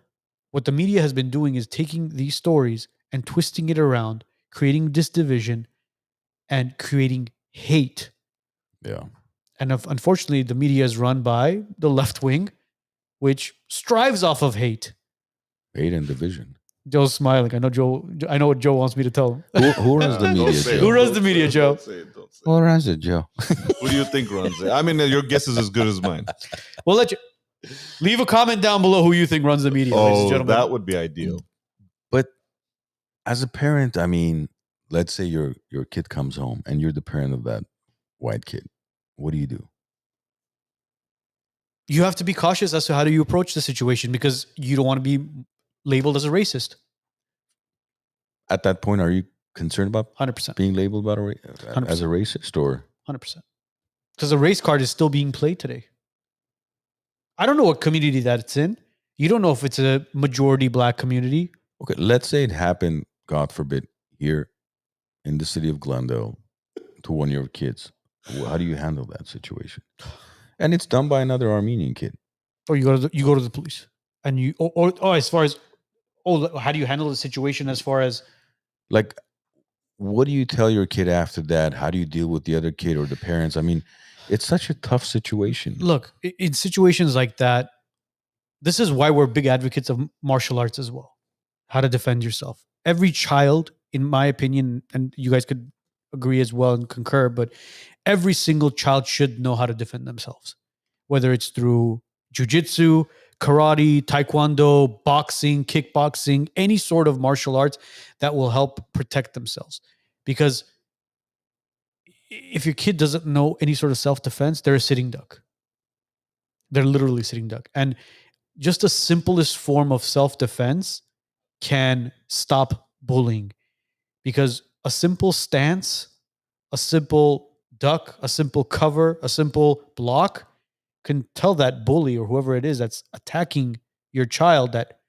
Speaker 1: what the media has been doing is taking these stories and twisting it around, creating this division and creating hate.
Speaker 3: Yeah.
Speaker 1: And unfortunately, the media is run by the left wing, which strives off of hate.
Speaker 3: Hate and division.
Speaker 1: Joe's smiling. I know what Joe wants me to tell him.
Speaker 3: Who runs the media, Joe?
Speaker 1: Who runs the media, Joe?
Speaker 2: Don't say it.
Speaker 3: Who runs it, Joe?
Speaker 2: Who do you think runs it? I mean, your guess is as good as mine.
Speaker 1: We'll let you. Leave a comment down below who you think runs the media, ladies and
Speaker 2: Oh,
Speaker 1: gentlemen.
Speaker 2: that would be ideal.
Speaker 3: But as a parent, I mean, let's say your kid comes home and you're the parent of that white kid. What do you do?
Speaker 1: You have to be cautious as to how do you approach the situation because you don't want to be labeled as a racist.
Speaker 3: At that point, are you concerned about
Speaker 1: 100%.
Speaker 3: being labeled as a racist or
Speaker 1: 100%. Because the race card is still being played today. I don't know what community that it's in. You don't know if it's a majority black community.
Speaker 3: okay? Let's say it happened, God forbid, here in the city of Glendale to one of your kids. How do you handle that situation? And it's done by another Armenian kid.
Speaker 1: Or you go to the police. And you as far as how do you handle the situation as far as
Speaker 3: Like, what do you tell your kid after that? How do you deal with the other kid or the parents? I mean, it's such a tough situation.
Speaker 1: look, in situations like that, this is why we're big advocates of martial arts as well. How to defend yourself. Every child, in my opinion, and you guys could agree as well and concur, but every single child should know how to defend themselves, whether it's through jujitsu, karate, taekwondo, boxing, kickboxing, any sort of martial arts that will help protect themselves. Because if your kid doesn't know any sort of self-defense, they're a sitting duck. They're literally sitting duck. And just the simplest form of self-defense can stop bullying, because a simple stance, a simple duck, a simple cover, a simple block can tell that bully or whoever it is that's attacking your child that,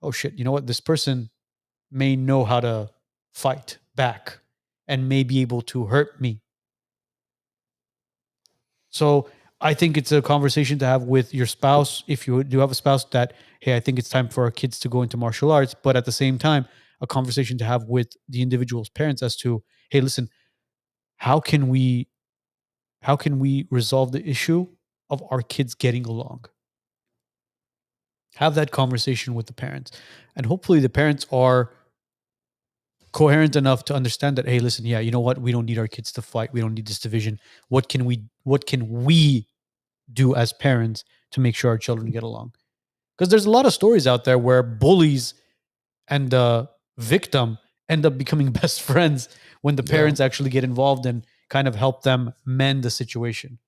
Speaker 1: oh shit, you know what? This person may know how to fight back and may be able to hurt me. So I think it's a conversation to have with your spouse. If you do have a spouse that, hey, I think it's time for our kids to go into martial arts, but at the same time, a conversation to have with the individual's parents as to, hey, listen, how can we resolve the issue of our kids getting along? Have that conversation with the parents. And hopefully the parents are coherent enough to understand that, hey, listen, yeah, you know what? We don't need our kids to fight. We don't need this division. What can we do as parents to make sure our children get along? Because there's a lot of stories out there where bullies and the victim end up becoming best friends when the parents actually get involved and kind of help them mend the situation.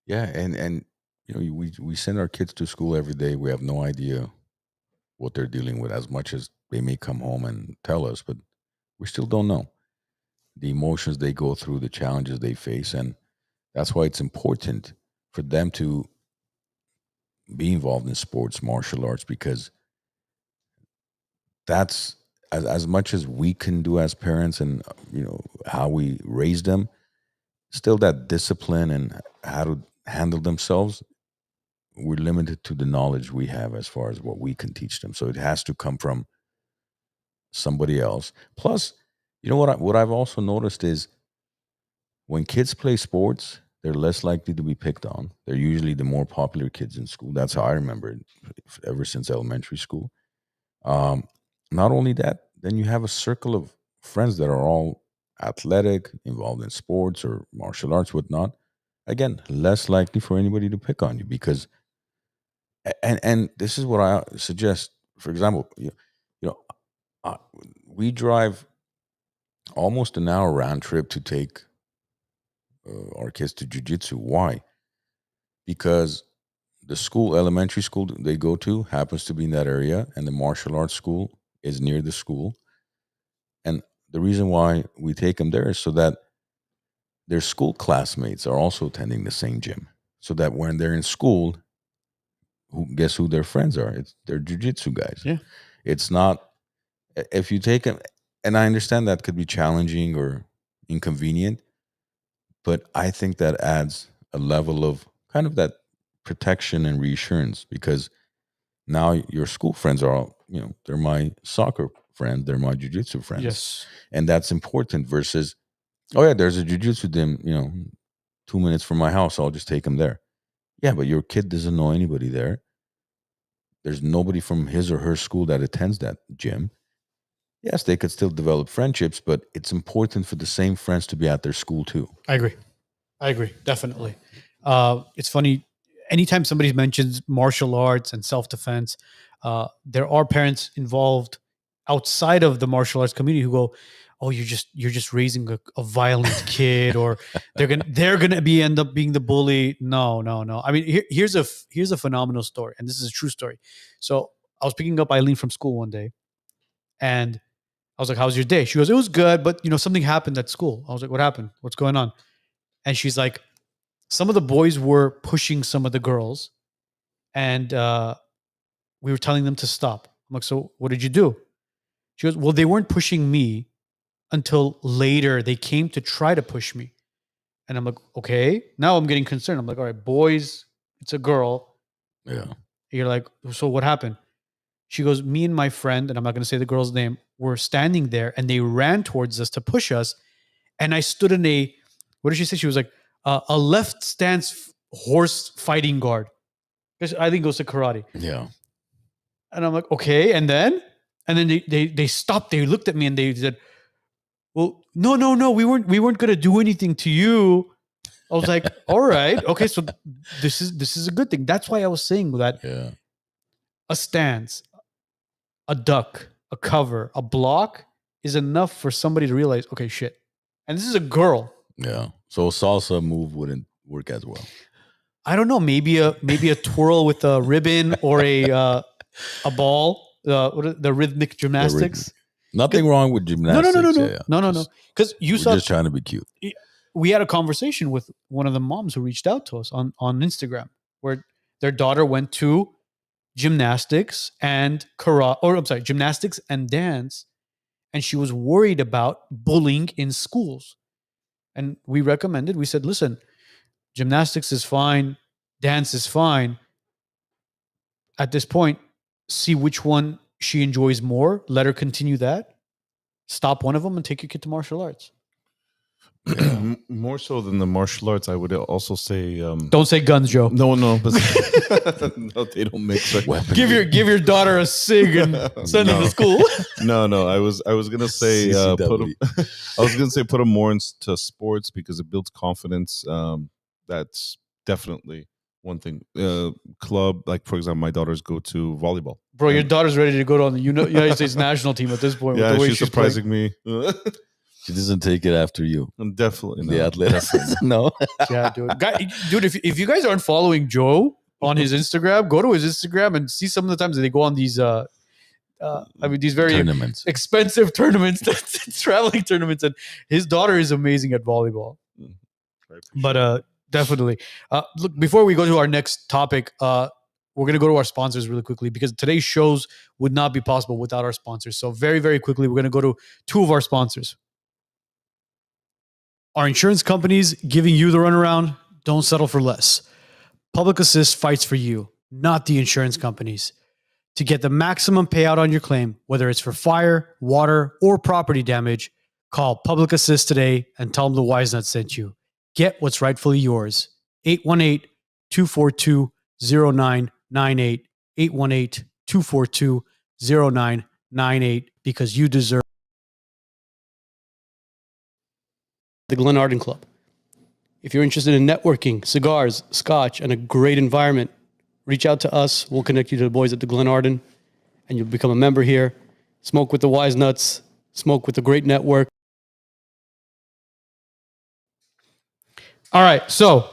Speaker 3: Yeah, and you know, we send our kids to school every day. We have no idea what they're dealing with, as much as they may come home and tell us, but we still don't know the emotions they go through, the challenges they face, and that's why it's important for them to be involved in sports, martial arts, because that's as much as we can do as parents and you know how we raise them, still that discipline and how to handle themselves, we're limited to the knowledge we have as far as what we can teach them. So it has to come from somebody else. Plus, you know what I've also noticed is when kids play sports, they're less likely to be picked on. They're usually the more popular kids in school. That's how I remember it ever since elementary school. Not only that, then you have a circle of friends that are all athletic, involved in sports or martial arts, whatnot. Again, less likely for anybody to pick on you because, and this is what I suggest. For example, we drive almost an hour round trip to take our kids to jiu-jitsu. Why? Because the school, elementary school they go to happens to be in that area, and the martial arts school is near the school. And the reason why we take them there is so that their school classmates are also attending the same gym. So that when they're in school, guess who their friends are? They're jiu-jitsu guys.
Speaker 1: Yeah.
Speaker 3: It's not, if you take them, and I understand that could be challenging or inconvenient, but I think that adds a level of kind of that protection and reassurance, because now your school friends are all, they're my soccer friends, they're my jiu-jitsu friends.
Speaker 1: Yes.
Speaker 3: And that's important versus, oh yeah, there's a jiu-jitsu gym, 2 minutes from my house, I'll just take them there. Yeah, but your kid doesn't know anybody there. There's nobody from his or her school that attends that gym. Yes, they could still develop friendships, but it's important for the same friends to be at their school too.
Speaker 1: I agree. Definitely. It's funny. anytime somebody mentions martial arts and self-defense, there are parents involved outside of the martial arts community who go, "Oh, you're just raising a violent kid, or they're gonna end up being the bully." No. I mean, here's a phenomenal story, and this is a true story. So I was picking up Eileen from school one day, and I was like, "How's your day?" She goes, "It was good, but something happened at school." I was like, "What happened? What's going on?" And she's like, "Some of the boys were pushing some of the girls, and we were telling them to stop." I'm like, "So what did you do?" She goes, "Well, they weren't pushing me until later. They came to try to push me." And I'm like, "Okay." Now I'm getting concerned. I'm like, "All right, boys, it's a girl."
Speaker 3: Yeah.
Speaker 1: You're like, "So what happened?" She goes, "Me and my friend," and I'm not going to say the girl's name, were standing there, and they ran towards us to push us. And I stood in what did she say? She was like, a left stance horse fighting guard. Because I think it goes to karate.
Speaker 3: Yeah.
Speaker 1: And I'm like, "Okay." And then they stopped. They looked at me and they said, "Well, no, we weren't going to do anything to you." I was like, "All right, okay, so this is a good thing." That's why I was saying that a stance, a duck, a cover, a block is enough for somebody to realize, okay, shit. And this is a girl.
Speaker 3: Yeah. So a salsa move wouldn't work as well.
Speaker 1: I don't know. Maybe a twirl with a ribbon or a ball. The rhythmic gymnastics.
Speaker 3: Nothing wrong with gymnastics.
Speaker 1: No. Because you saw
Speaker 3: just trying to be cute.
Speaker 1: We had a conversation with one of the moms who reached out to us on Instagram, where their daughter went to gymnastics and gymnastics and dance, and she was worried about bullying in schools. And we said, "Listen, gymnastics is fine, dance is fine. At this point, see which one she enjoys more. Let her continue that. Stop one of them and take your kid to martial arts."
Speaker 2: More so than the martial arts, I would also say.
Speaker 1: Don't say guns, Joe.
Speaker 2: No, but no, they don't mix weapons.
Speaker 1: Give your daughter a cig and send her to school.
Speaker 2: No. I was gonna say put them more into sports because it builds confidence. That's definitely one thing. Club, like for example, my daughters go to volleyball.
Speaker 1: Bro, your daughter's ready to go on the United States national team at this point.
Speaker 2: Yeah,
Speaker 1: with the way
Speaker 2: she's surprising me.
Speaker 3: She doesn't take it after you.
Speaker 2: Definitely
Speaker 3: The athleticism. No.
Speaker 1: Yeah, dude. If you guys aren't following Joe on his Instagram, go to his Instagram and see some of the times that they go on these these very
Speaker 3: tournaments.
Speaker 1: Expensive tournaments, traveling tournaments, and his daughter is amazing at volleyball. But definitely. Look, before we go to our next topic, we're going to go to our sponsors really quickly because today's shows would not be possible without our sponsors. So very, very quickly, we're going to go to two of our sponsors. Our insurance companies giving you the runaround. Don't settle for less. Public Assist fights for you, not the insurance companies. To get the maximum payout on your claim, whether it's for fire, water, or property damage, call Public Assist today and tell them the WiseNuts sent you. Get what's rightfully yours. 818-242-0998. 818-242-0998 because you deserve the Glen Arden Club. If you're interested in networking, cigars, scotch, and a great environment, reach out to us. We'll connect you to the boys at the Glen Arden, and you'll become a member here. Smoke with the WiseNuts. Smoke with a great network. All right, so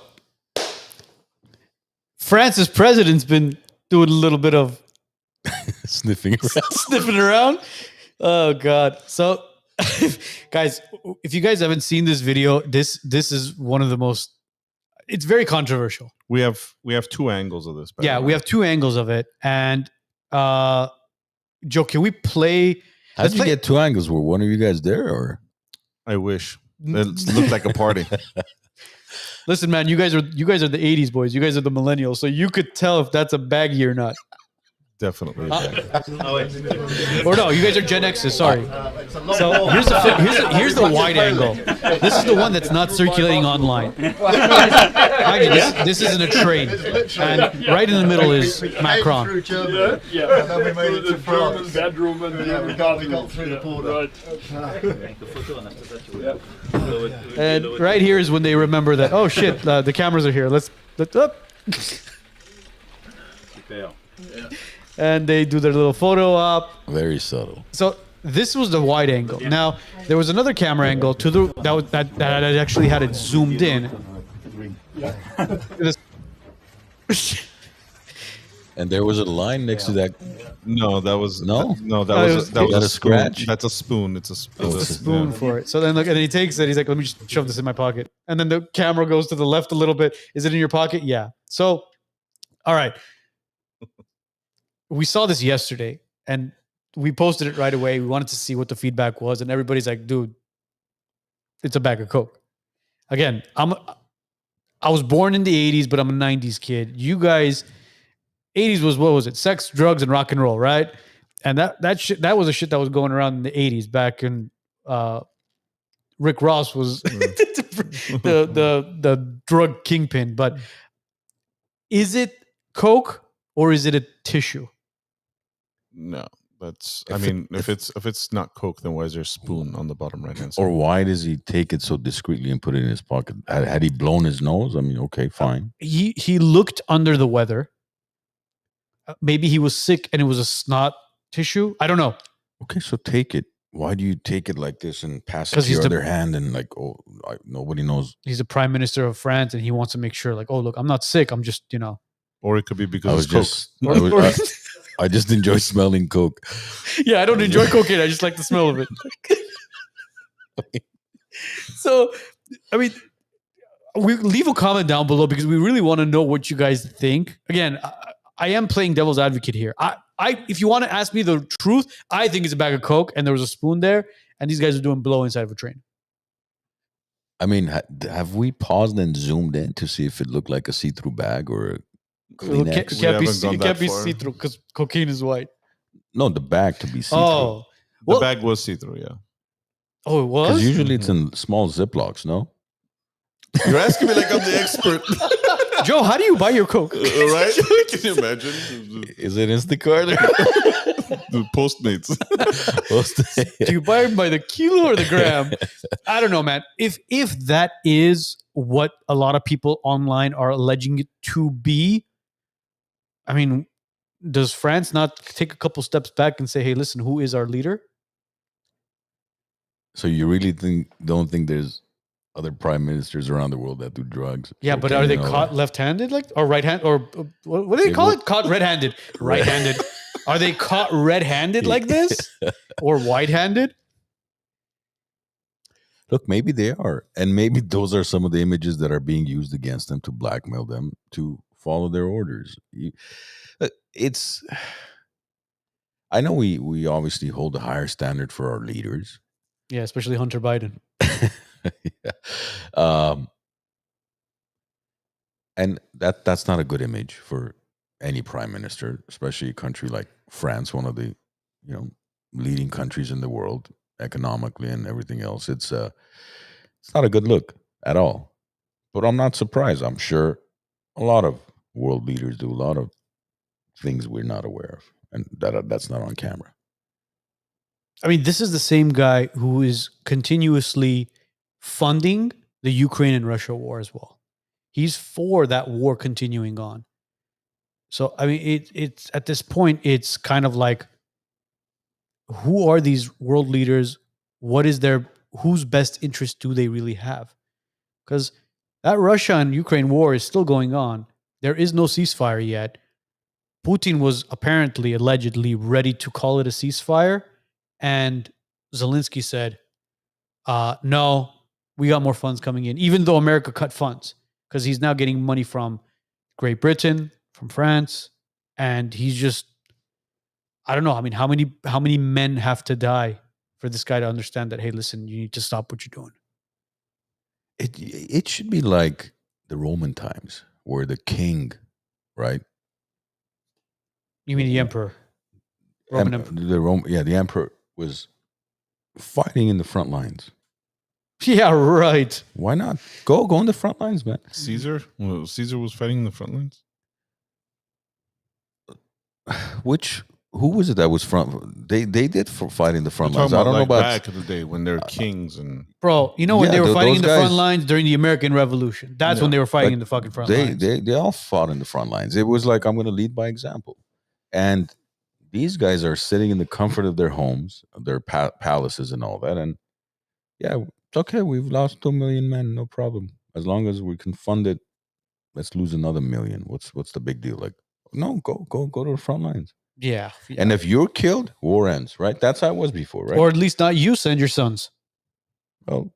Speaker 1: France's president's been doing a little bit of
Speaker 3: sniffing
Speaker 1: around. Oh, God. So, guys, if you guys haven't seen this video, this is one of the most, it's very controversial.
Speaker 2: We have two angles of this.
Speaker 1: Yeah, we have two angles of it. And Joe, can we play?
Speaker 3: How did you get two angles? Were one of you guys there or?
Speaker 2: I wish. It looked like a party.
Speaker 1: Listen, man, you guys are the 80s boys. You guys are the millennials. So you could tell if that's a baggie or not.
Speaker 2: Definitely.
Speaker 1: Or no, you guys are Gen X's. Sorry. So here's the wide angle. This is the one that's not circulating online. This isn't a train, and right in the middle is Macron.
Speaker 8: Yeah. And then we made it to France. Bedroom and we got through the border.
Speaker 1: And right here is when they remember that. Oh shit, the cameras are here. Let's up.
Speaker 8: Yeah.
Speaker 1: And they do their little photo op.
Speaker 3: Very subtle.
Speaker 1: So this was the wide angle. Now there was another camera angle to the that actually had it zoomed in.
Speaker 3: And there was a line next to that.
Speaker 2: No, that was
Speaker 3: No?
Speaker 2: that was
Speaker 3: that
Speaker 2: a
Speaker 3: a
Speaker 2: spoon.
Speaker 3: scratch?
Speaker 2: That's a spoon. It's a spoon.
Speaker 1: It's a spoon for it. So then look, and then he takes it. He's like, "Let me just shove this in my pocket." And then the camera goes to the left a little bit. Is it in your pocket? Yeah. So, all right. We saw this yesterday, and we posted it right away. We wanted to see what the feedback was, and everybody's like, "Dude, it's a bag of Coke." Again, I was born in the '80s, but I'm a '90s kid. You guys, '80s was what was it? Sex, drugs, and rock and roll, right? And that shit, that was a shit that was going around in the '80s. Back in Rick Ross was the drug kingpin. But is it Coke or is it a tissue?
Speaker 2: No, that's.
Speaker 3: If
Speaker 2: I mean,
Speaker 3: it-
Speaker 2: if it's not Coke, then why is there a spoon on the bottom right hand side?
Speaker 3: Or why does he take it so discreetly and put it in his pocket? Had he blown his nose? I mean, okay, fine.
Speaker 1: He looked under the weather. Maybe he was sick and it was a snot tissue. I don't know.
Speaker 3: Okay, so take it. Why do you take it like this and pass it
Speaker 1: 'Cause
Speaker 3: to
Speaker 1: he's
Speaker 3: your
Speaker 1: the-
Speaker 3: other hand and like, oh, nobody knows?
Speaker 1: He's the prime minister of France and he wants to make sure, like, oh, look, I'm not sick. I'm just,
Speaker 2: Or it could be because
Speaker 3: I was
Speaker 2: it's Coke.
Speaker 3: just, I just enjoy smelling Coke.
Speaker 1: Yeah, I don't enjoy cocaine. I just like the smell of it. So, I mean, we leave a comment down below because we really want to know what you guys think. Again, I am playing devil's advocate here. If you want to ask me the truth, I think it's a bag of Coke and there was a spoon there, and these guys are doing blow inside of a train.
Speaker 3: I mean, have we paused and zoomed in to see if it looked like a see-through bag or a
Speaker 1: It
Speaker 3: Kleenex?
Speaker 1: can't be see-through because cocaine is white.
Speaker 3: No, the bag to be see-through.
Speaker 1: Oh,
Speaker 2: The
Speaker 1: well,
Speaker 2: bag was see through. Yeah.
Speaker 1: oh, it
Speaker 3: Because
Speaker 1: was.
Speaker 3: usually it's in small Ziplocs, no?
Speaker 2: You're asking me like I'm the expert,
Speaker 1: Joe, how do you buy your Coke?
Speaker 2: right? Can you imagine?
Speaker 3: Is it Instacart?
Speaker 2: The Postmates.
Speaker 1: Do you buy them by the kilo or the gram? I don't know, man. If that is what a lot of people online are alleging it to be, I mean, does France not take a couple steps back and say, "Hey, listen, who is our leader?"
Speaker 3: So you really don't think there's other prime ministers around the world that do drugs?
Speaker 1: Yeah, but
Speaker 3: cocaine
Speaker 1: are they
Speaker 3: and all
Speaker 1: caught
Speaker 3: that?
Speaker 1: left-handed, like, or right-hand, or what do they call it? Caught red-handed, right-handed. Are they caught red-handed like this, or white-handed?
Speaker 3: Look, maybe they are. And maybe those are some of the images that are being used against them to blackmail them to follow their orders. It's, I know we obviously hold a higher standard for our leaders.
Speaker 1: Yeah, especially Hunter Biden.
Speaker 3: Yeah. And that's not a good image for any prime minister, especially a country like France, one of the leading countries in the world economically and everything else. It's not a good look at all. But I'm not surprised. I'm sure a lot of world leaders do a lot of things we're not aware of, and that's not on camera.
Speaker 1: I mean, this is the same guy who is continuously funding the Ukraine and Russia war as well. He's for that war continuing on. So, I mean, it's at this point, it's kind of like, who are these world leaders? Whose best interest do they really have? Because that Russia and Ukraine war is still going on. There is no ceasefire yet. Putin was apparently, allegedly ready to call it a ceasefire. And Zelensky said, no, we got more funds coming in, even though America cut funds, because he's now getting money from Great Britain, from France. And he's just, I don't know. I mean, how many men have to die for this guy to understand that, hey, listen, you need to stop what you're doing?
Speaker 3: It should be like the Roman times where the king, right?
Speaker 1: You mean the emperor? Roman emperor.
Speaker 3: The emperor was fighting in the front lines.
Speaker 1: Yeah, right.
Speaker 3: Why not? Go on the front lines, man.
Speaker 2: Caesar? Well, Caesar was fighting in the front lines.
Speaker 3: Which who was it that was front? They did fight in the front
Speaker 2: I'm
Speaker 3: lines.
Speaker 2: talking
Speaker 3: I don't know
Speaker 2: like
Speaker 3: about
Speaker 2: back in the day when they're kings and
Speaker 1: Bro, you know when
Speaker 3: Yeah,
Speaker 1: they were fighting
Speaker 3: those
Speaker 1: in the front
Speaker 3: guys-
Speaker 1: lines during the American Revolution. That's when
Speaker 2: Yeah.
Speaker 1: they were fighting
Speaker 3: But
Speaker 1: in the fucking front
Speaker 3: they,
Speaker 1: lines.
Speaker 3: they all fought in the front lines. It was like, I'm going to lead by example. And these guys are sitting in the comfort of their homes, their palaces and all that. And yeah, it's okay. We've lost 2 million men. No problem. As long as we can fund it, let's lose another million. What's the big deal? Like, no, go to the front lines.
Speaker 1: Yeah.
Speaker 3: And if you're killed, war ends, right? That's how it was before, right?
Speaker 1: Or at least not you, send your sons.
Speaker 3: Well,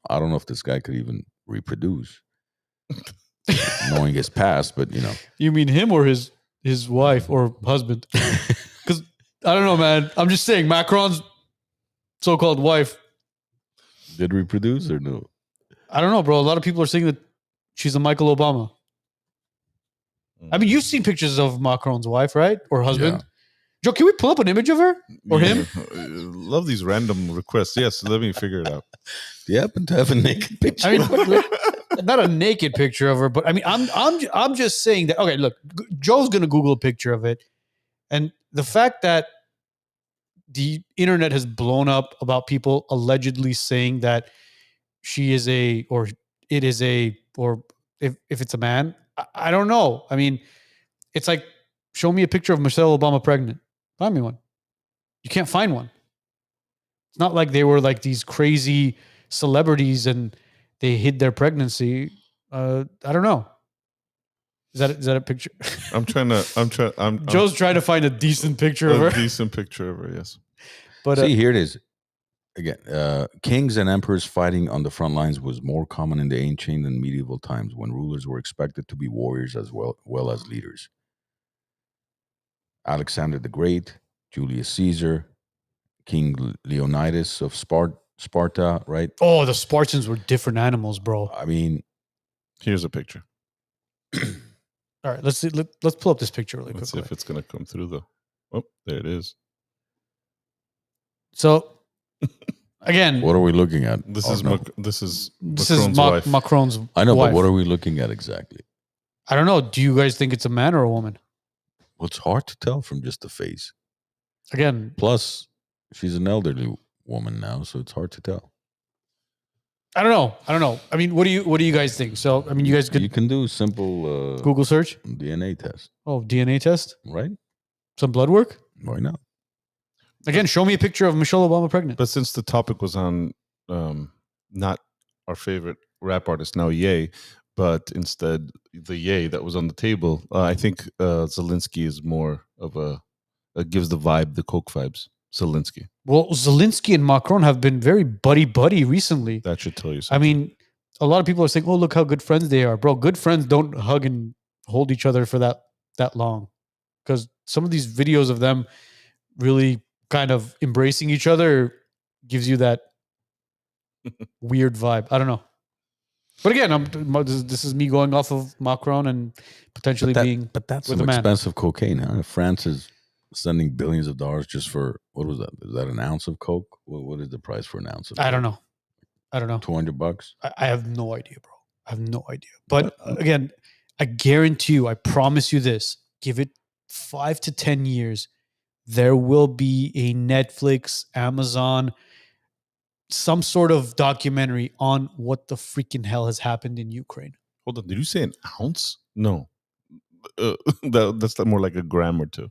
Speaker 3: I don't know if this guy could even reproduce, knowing his past, but you know.
Speaker 1: You mean him or his wife or husband? Because I don't know, man. I'm just saying Macron's so-called wife.
Speaker 3: Did reproduce or no?
Speaker 1: I don't know, bro. A lot of people are saying that she's a Michael Obama. I mean, you've seen pictures of Macron's wife, right? Or husband.
Speaker 3: Yeah.
Speaker 1: Joe, can we pull up an image of her or him?
Speaker 2: Love these random requests. Yes, let me figure it out.
Speaker 3: Do you happen to have a naked picture?
Speaker 1: I mean, not a naked picture of her, but I mean, I'm just saying that. Okay, look, Joe's gonna Google a picture of it, and the fact that the internet has blown up about people allegedly saying that she is a, or it is a, or if it's a man, I don't know. I mean, it's like, show me a picture of Michelle Obama pregnant. Find me one. You can't find one. It's not like they were like these crazy celebrities and they hid their pregnancy. I don't know. Is that a picture?
Speaker 2: Joe's
Speaker 1: Joe's trying to find a decent picture of
Speaker 2: a
Speaker 1: her.
Speaker 2: decent picture of her. Yes.
Speaker 1: But
Speaker 3: See, here it is. Again, kings and emperors fighting on the front lines was more common in the ancient and medieval times when rulers were expected to be warriors as well as leaders. Alexander the Great, Julius Caesar, King Leonidas of Sparta, right?
Speaker 1: oh, the Spartans were different animals, bro.
Speaker 3: I mean,
Speaker 2: Here's a picture.
Speaker 1: All right, let's see. Let's pull up this picture really
Speaker 2: Let's see
Speaker 1: quickly.
Speaker 2: if it's gonna come through though. Oh, there it is.
Speaker 1: So, again,
Speaker 3: what are we looking at?
Speaker 2: This
Speaker 3: Oh,
Speaker 2: is
Speaker 3: no.
Speaker 2: this is
Speaker 1: this
Speaker 2: Macron's
Speaker 1: is
Speaker 2: wife.
Speaker 1: Macron's.
Speaker 3: I know,
Speaker 1: wife.
Speaker 3: but what are we looking at exactly?
Speaker 1: I don't know. Do you guys think it's a man or a woman?
Speaker 3: Well, it's hard to tell from just the face.
Speaker 1: Again,
Speaker 3: Plus, she's an elderly woman now, so it's hard to tell.
Speaker 1: I don't know. I mean, what do you guys think? So, I mean, you guys could
Speaker 3: You can do simple
Speaker 1: Google search.
Speaker 3: DNA test,
Speaker 1: Oh, DNA test,
Speaker 3: right?
Speaker 1: some blood work.
Speaker 3: Why not?
Speaker 1: Again, show me a picture of Michelle Obama pregnant.
Speaker 2: But since the topic was on not our favorite rap artist now, Ye, but instead the Ye that was on the table, I think Zelensky is more of gives the vibe, the Coke vibes. Zelensky.
Speaker 1: Well, Zelensky and Macron have been very buddy recently.
Speaker 2: That should tell you
Speaker 1: I
Speaker 2: something.
Speaker 1: mean, a lot of people are saying, "Oh, look how good friends they are, bro." Good friends don't hug and hold each other for that long, because some of these videos of them really kind of embracing each other gives you that weird vibe. I don't know. But again, this is me going off of Macron and potentially being.
Speaker 3: But that's
Speaker 1: with
Speaker 3: some
Speaker 1: a man.
Speaker 3: expensive cocaine, huh? France is sending billions of dollars just for, what was that? Is that an ounce of coke? What is the price for an ounce of
Speaker 1: I don't
Speaker 3: coke?
Speaker 1: know.
Speaker 3: $200.
Speaker 1: I have no idea, bro. I have no idea. But again, I guarantee you, I promise you this: give it 5 to 10 years, there will be a Netflix, Amazon, some sort of documentary on what the freaking hell has happened in Ukraine.
Speaker 2: Hold on, did you say an ounce? No, that's more like a gram or two.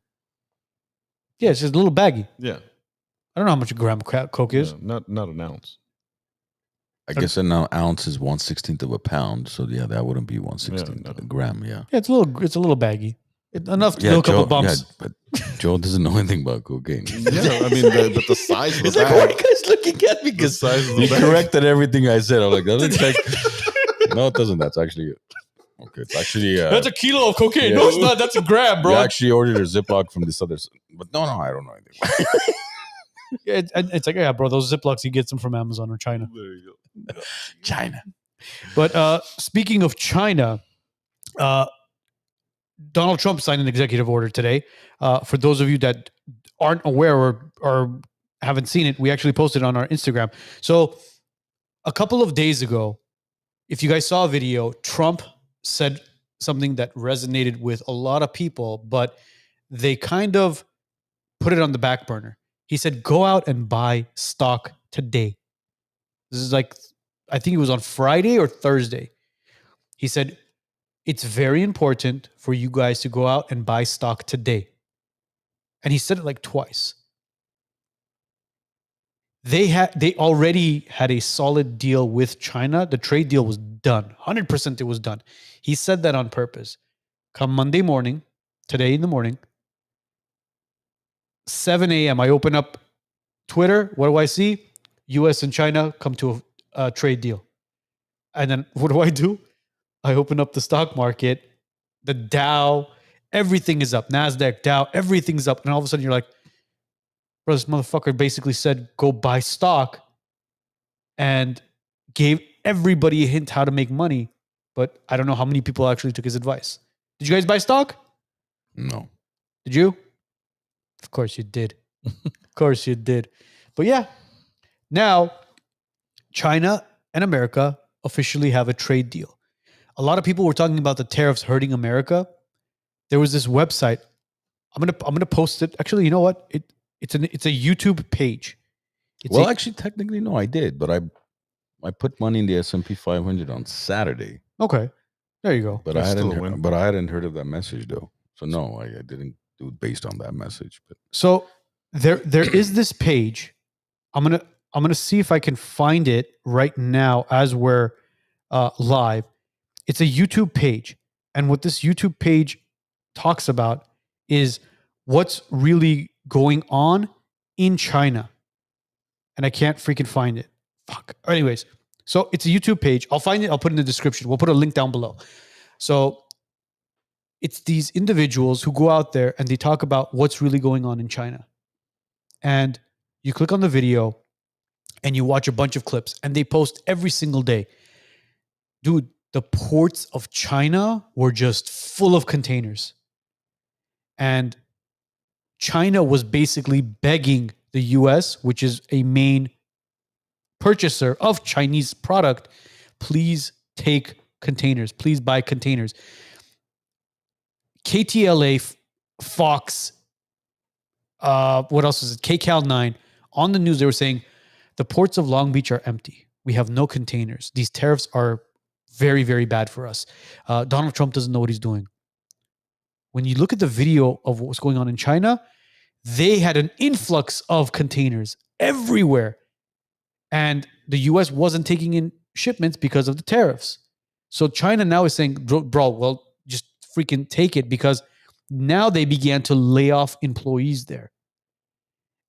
Speaker 1: Yeah, it's just a little baggy.
Speaker 2: Yeah,
Speaker 1: I don't know how much a gram of coke is.
Speaker 2: no, not an ounce.
Speaker 3: I guess an ounce is 1/16 of a pound. So yeah, that wouldn't be 1/16
Speaker 2: no.
Speaker 3: of a gram. Yeah.
Speaker 1: Yeah, it's a little baggy. Enough to do a couple
Speaker 3: Joe,
Speaker 1: bumps.
Speaker 3: yeah, but Joe doesn't know anything about cocaine.
Speaker 2: Yeah, I mean, but the size of the
Speaker 3: It's like, why are you
Speaker 2: bag.
Speaker 3: guys looking at me?
Speaker 2: The
Speaker 3: Because
Speaker 2: size of the
Speaker 3: he
Speaker 2: bag.
Speaker 3: corrected everything I said. I'm like, that looks like. No, it doesn't. That's actually okay. It's actually.
Speaker 1: That's a kilo of cocaine.
Speaker 3: yeah.
Speaker 1: No, it's not. That's a gram, bro.
Speaker 3: You actually ordered a Ziploc from this other. But no, I don't know anything.
Speaker 1: Yeah, it's like, yeah, bro, those Ziplocs, he gets them from Amazon or China.
Speaker 2: There you go.
Speaker 3: China.
Speaker 1: But speaking of China, Donald Trump signed an executive order today. For those of you that aren't aware or haven't seen it, we actually posted on our Instagram. So a couple of days ago, if you guys saw a video, Trump said something that resonated with a lot of people, but they kind of put it on the back burner. He said, go out and buy stock today. This is like, I think it was on Friday or Thursday. He said, it's very important for you guys to go out and buy stock today. And he said it like twice. They already had a solid deal with China. The trade deal was done. 100% it was done. He said that on purpose. Come Monday morning, today in the morning, 7 a.m., I open up Twitter. What do I see? US and China come to a trade deal. And then what do? I open up the stock market, the Dow, everything is up. NASDAQ, Dow, everything's up. And all of a sudden you're like, bro, this motherfucker basically said, go buy stock and gave everybody a hint how to make money. But I don't know how many people actually took his advice. Did you guys buy stock?
Speaker 3: No.
Speaker 1: Did you? Of course you did. Of course you did. But yeah, now China and America officially have a trade deal. A lot of people were talking about the tariffs hurting America. There was this website. I'm gonna post it. Actually, you know what? It's a YouTube page.
Speaker 3: Actually, technically, no, I did, but I put money in the S&P 500 on Saturday.
Speaker 1: Okay, there you go.
Speaker 3: But I hadn't heard of that message though. So no, I didn't do it based on that message. But
Speaker 1: so there is this page. I'm gonna see if I can find it right now as we're live. It's a YouTube page. And what this YouTube page talks about is what's really going on in China. And I can't freaking find it. Fuck. Anyways, so it's a YouTube page. I'll find it. I'll put it in the description. We'll put a link down below. So it's these individuals who go out there and they talk about what's really going on in China. And you click on the video and you watch a bunch of clips and they post every single day. Dude, the ports of China were just full of containers. And China was basically begging the US, which is a main purchaser of Chinese product, please take containers. Please buy containers. KTLA, Fox, what else is it? KCAL9. On the news, they were saying the ports of Long Beach are empty. We have no containers. These tariffs are very, very bad for us. Donald Trump doesn't know what he's doing. When you look at the video of what was going on in China, they had an influx of containers everywhere. And the US wasn't taking in shipments because of the tariffs. So China now is saying, bro, well, just freaking take it, because now they began to lay off employees there.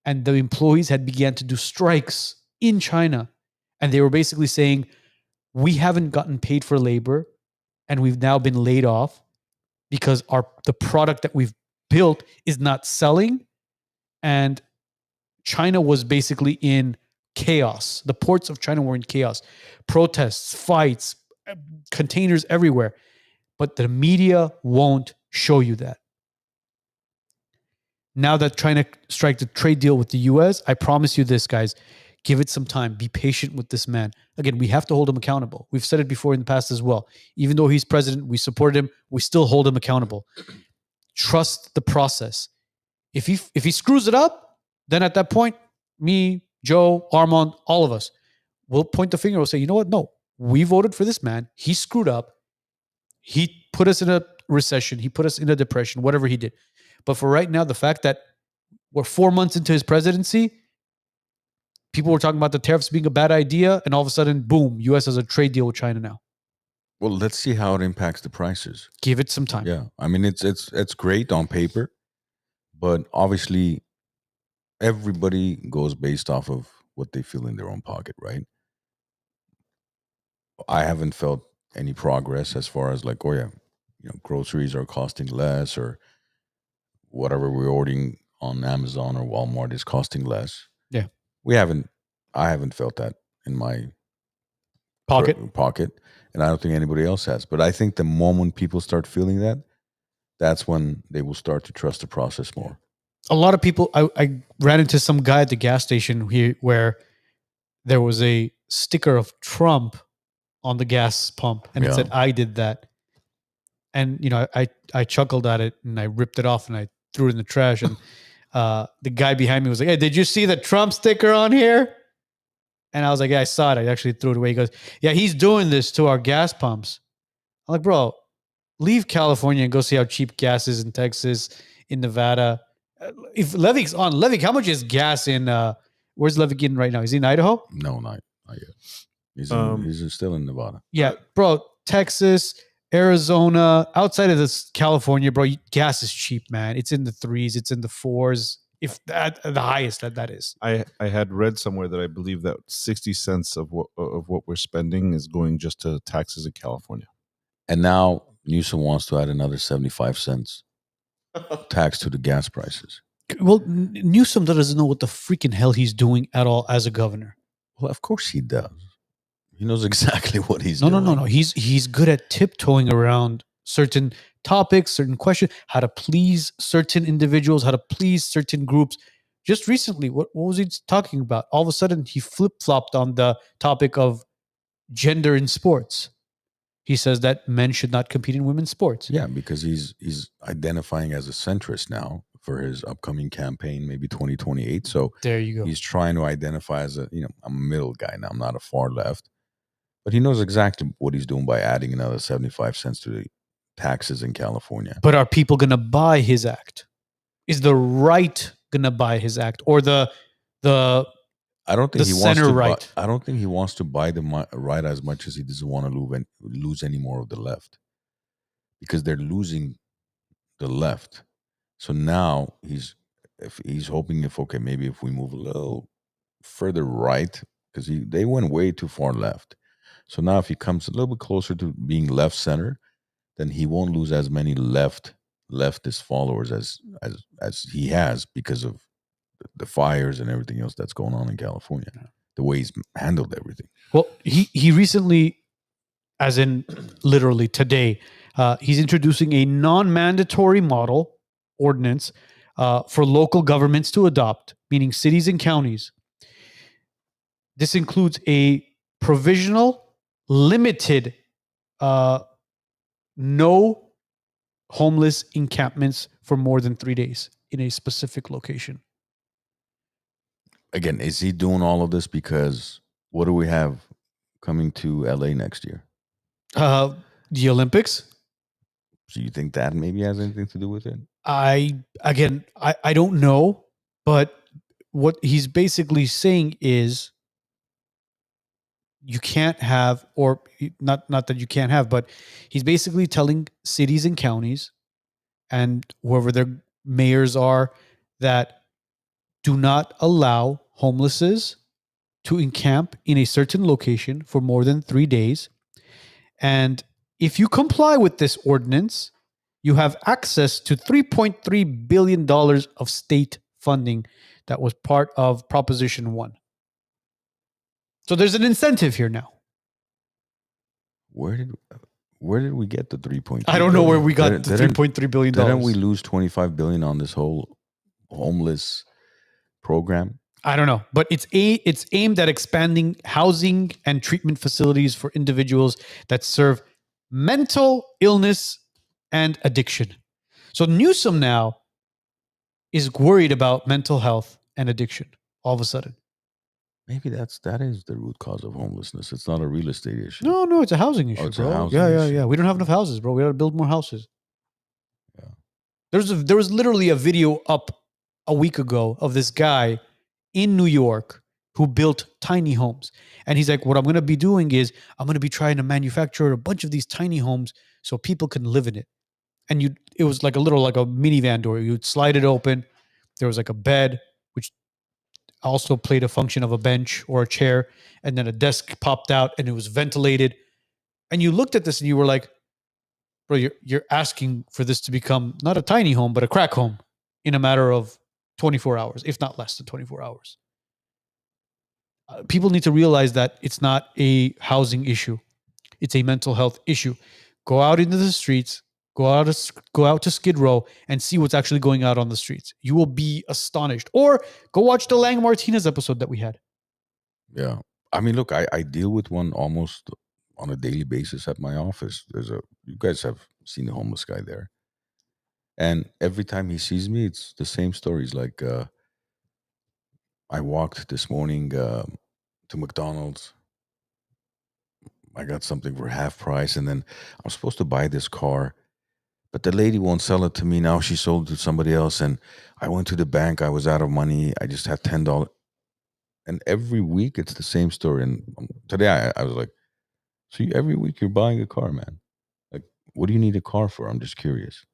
Speaker 1: And the employees had began to do strikes in China. And they were basically saying, we haven't gotten paid for labor and we've now been laid off because the product that we've built is not selling. And China was basically in chaos. The ports of China were in chaos. Protests, fights, containers everywhere. But the media won't show you that. Now that trying to strike the trade deal with the US, I promise you this, guys, give it some time. Be patient with this man. Again, we have to hold him accountable. We've said it before in the past as well. Even though he's president, we supported him. We still hold him accountable. Trust the process. If he screws it up, then at that point, me, Joe, Arman, all of us, we'll point the finger. We'll say, you know what? No, we voted for this man. He screwed up. He put us in a recession. He put us in a depression, whatever he did. But for right now, the fact that we're 4 months into his presidency, people were talking about the tariffs being a bad idea, and all of a sudden, boom, U.S. has a trade deal with China now.
Speaker 3: Well, let's see how it impacts the prices.
Speaker 1: Give it some time.
Speaker 3: Yeah, I mean, it's great on paper, but obviously, everybody goes based off of what they feel in their own pocket, right? I haven't felt any progress as far as like, oh yeah, groceries are costing less, or whatever we're ordering on Amazon or Walmart is costing less.
Speaker 1: Yeah.
Speaker 3: I haven't felt that in my
Speaker 1: pocket,
Speaker 3: and I don't think anybody else has. But I think the moment people start feeling that, that's when they will start to trust the process more.
Speaker 1: A lot of people, I ran into some guy at the gas station here where there was a sticker of Trump on the gas pump, and it said, I did that. And, I chuckled at it and I ripped it off and I threw it in the trash. And the guy behind me was like, "Hey, did you see the Trump sticker on here?" And I was like, "Yeah, I saw it. I actually threw it away." He goes, "Yeah, he's doing this to our gas pumps." I'm like, "Bro, leave California and go see how cheap gas is in Texas, in Nevada." If Levik's on, Levik, how much is gas in? Where's Levik in right now? Is he in Idaho?
Speaker 3: No, not yet. He's still in Nevada.
Speaker 1: Yeah, bro. Texas, Arizona, outside of this California, bro, gas is cheap, man. It's in the 3s, it's in the 4s, if that the highest that is.
Speaker 2: I had read somewhere that I believe that 60 cents of what we're spending is going just to taxes in California.
Speaker 3: And now Newsom wants to add another 75 cents tax to the gas prices.
Speaker 1: Well, Newsom doesn't know what the freaking hell he's doing at all as a governor.
Speaker 3: Well, of course he does. He knows exactly what he's doing.
Speaker 1: No. He's good at tiptoeing around certain topics, certain questions, how to please certain individuals, how to please certain groups. Just recently, what was he talking about? All of a sudden, he flip-flopped on the topic of gender in sports. He says that men should not compete in women's sports.
Speaker 3: Yeah, because he's identifying as a centrist now for his upcoming campaign, maybe 2028. So
Speaker 1: there you go.
Speaker 3: He's trying to identify as I'm a middle guy now. I'm not a far left. But he knows exactly what he's doing by adding another 75 cents to the taxes in California.
Speaker 1: But are people going to buy his act? Is the right going to buy his act, or the
Speaker 3: I don't think
Speaker 1: the
Speaker 3: he wants
Speaker 1: center
Speaker 3: to
Speaker 1: right?
Speaker 3: I don't think he wants to buy the right as much as he doesn't want to lose any more of the left, because they're losing the left. So now he's hoping if we move a little further right, because they went way too far left. So now if he comes a little bit closer to being left center, then he won't lose as many leftist followers as he has because of the fires and everything else that's going on in California, the way he's handled everything.
Speaker 1: Well, he recently, as in literally today, he's introducing a non-mandatory model ordinance for local governments to adopt, meaning cities and counties. This includes a provisional, limited, no homeless encampments for more than 3 days in a specific location.
Speaker 3: Again, is he doing all of this because what do we have coming to LA next year?
Speaker 1: The Olympics.
Speaker 3: So you think that maybe has anything to do with it?
Speaker 1: I don't know, but what he's basically saying is you can't have, or not that you can't have, but he's basically telling cities and counties and whoever their mayors are that do not allow homelesses to encamp in a certain location for more than 3 days. And if you comply with this ordinance, you have access to $3.3 billion of state funding that was part of Proposition 1. So there's an incentive here now.
Speaker 3: Where did we get the 3.3?
Speaker 1: I don't know where we got the $3.3 billion.
Speaker 3: Didn't we lose $25 billion on this whole homeless program?
Speaker 1: I don't know, but it's aimed at expanding housing and treatment facilities for individuals that serve mental illness and addiction. So Newsom now is worried about mental health and addiction all of a sudden.
Speaker 3: Maybe that is the root cause of homelessness. It's not a real estate issue.
Speaker 1: No, it's a housing issue,
Speaker 3: it's
Speaker 1: bro.
Speaker 3: a housing
Speaker 1: Yeah.
Speaker 3: issue.
Speaker 1: We don't have enough houses, bro. We got to build more houses.
Speaker 3: Yeah.
Speaker 1: There was literally a video up a week ago of this guy in New York who built tiny homes. And he's like, what I'm going to be doing is I'm going to be trying to manufacture a bunch of these tiny homes so people can live in it. And it was like a minivan door. You'd slide it open. There was like a bed, which also played a function of a bench or a chair. And then a desk popped out and it was ventilated. And you looked at this and you were like, bro, you're asking for this to become not a tiny home, but a crack home in a matter of 24 hours, if not less than 24 hours. People need to realize that it's not a housing issue. It's a mental health issue. Go out into the streets, go out to Skid Row and see what's actually going out on the streets. You will be astonished. Or go watch the Lang Martinez episode that we had.
Speaker 3: Yeah. I mean, look, I deal with one almost on a daily basis at my office. You guys have seen the homeless guy there. And every time he sees me, it's the same stories. Like I walked this morning to McDonald's. I got something for half price, and then I was supposed to buy this car, but the lady won't sell it to me. Now she sold it to somebody else, and I went to the bank. I was out of money. I just had $10. And every week it's the same story. And today I was like, so every week you're buying a car, man. Like, what do you need a car for? I'm just curious.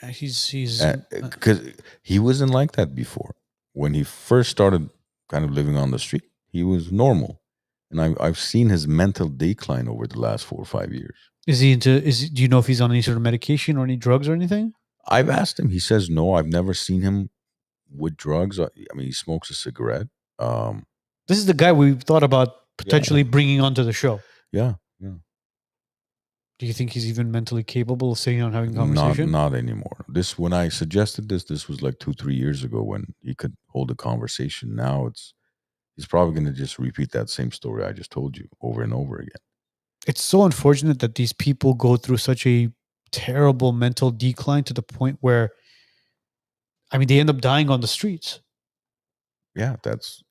Speaker 1: He's
Speaker 3: Because he wasn't like that before. When he first started kind of living on the street, he was normal. And I've seen his mental decline over the last 4 or 5 years.
Speaker 1: do you know if he's on any sort of medication or any drugs or anything?
Speaker 3: I've asked him. He says no. I've never seen him with drugs. I mean, he smokes a cigarette.
Speaker 1: This is the guy we thought about potentially bringing onto the show.
Speaker 3: Yeah.
Speaker 1: Do you think he's even mentally capable of sitting down and having a conversation?
Speaker 3: Not anymore. When I suggested this was like 2-3 years ago when he could hold a conversation. Now he's probably going to just repeat that same story I just told you over and over again.
Speaker 1: It's so unfortunate that these people go through such a terrible mental decline to the point where, I mean, they end up dying on the streets.
Speaker 3: Yeah, that's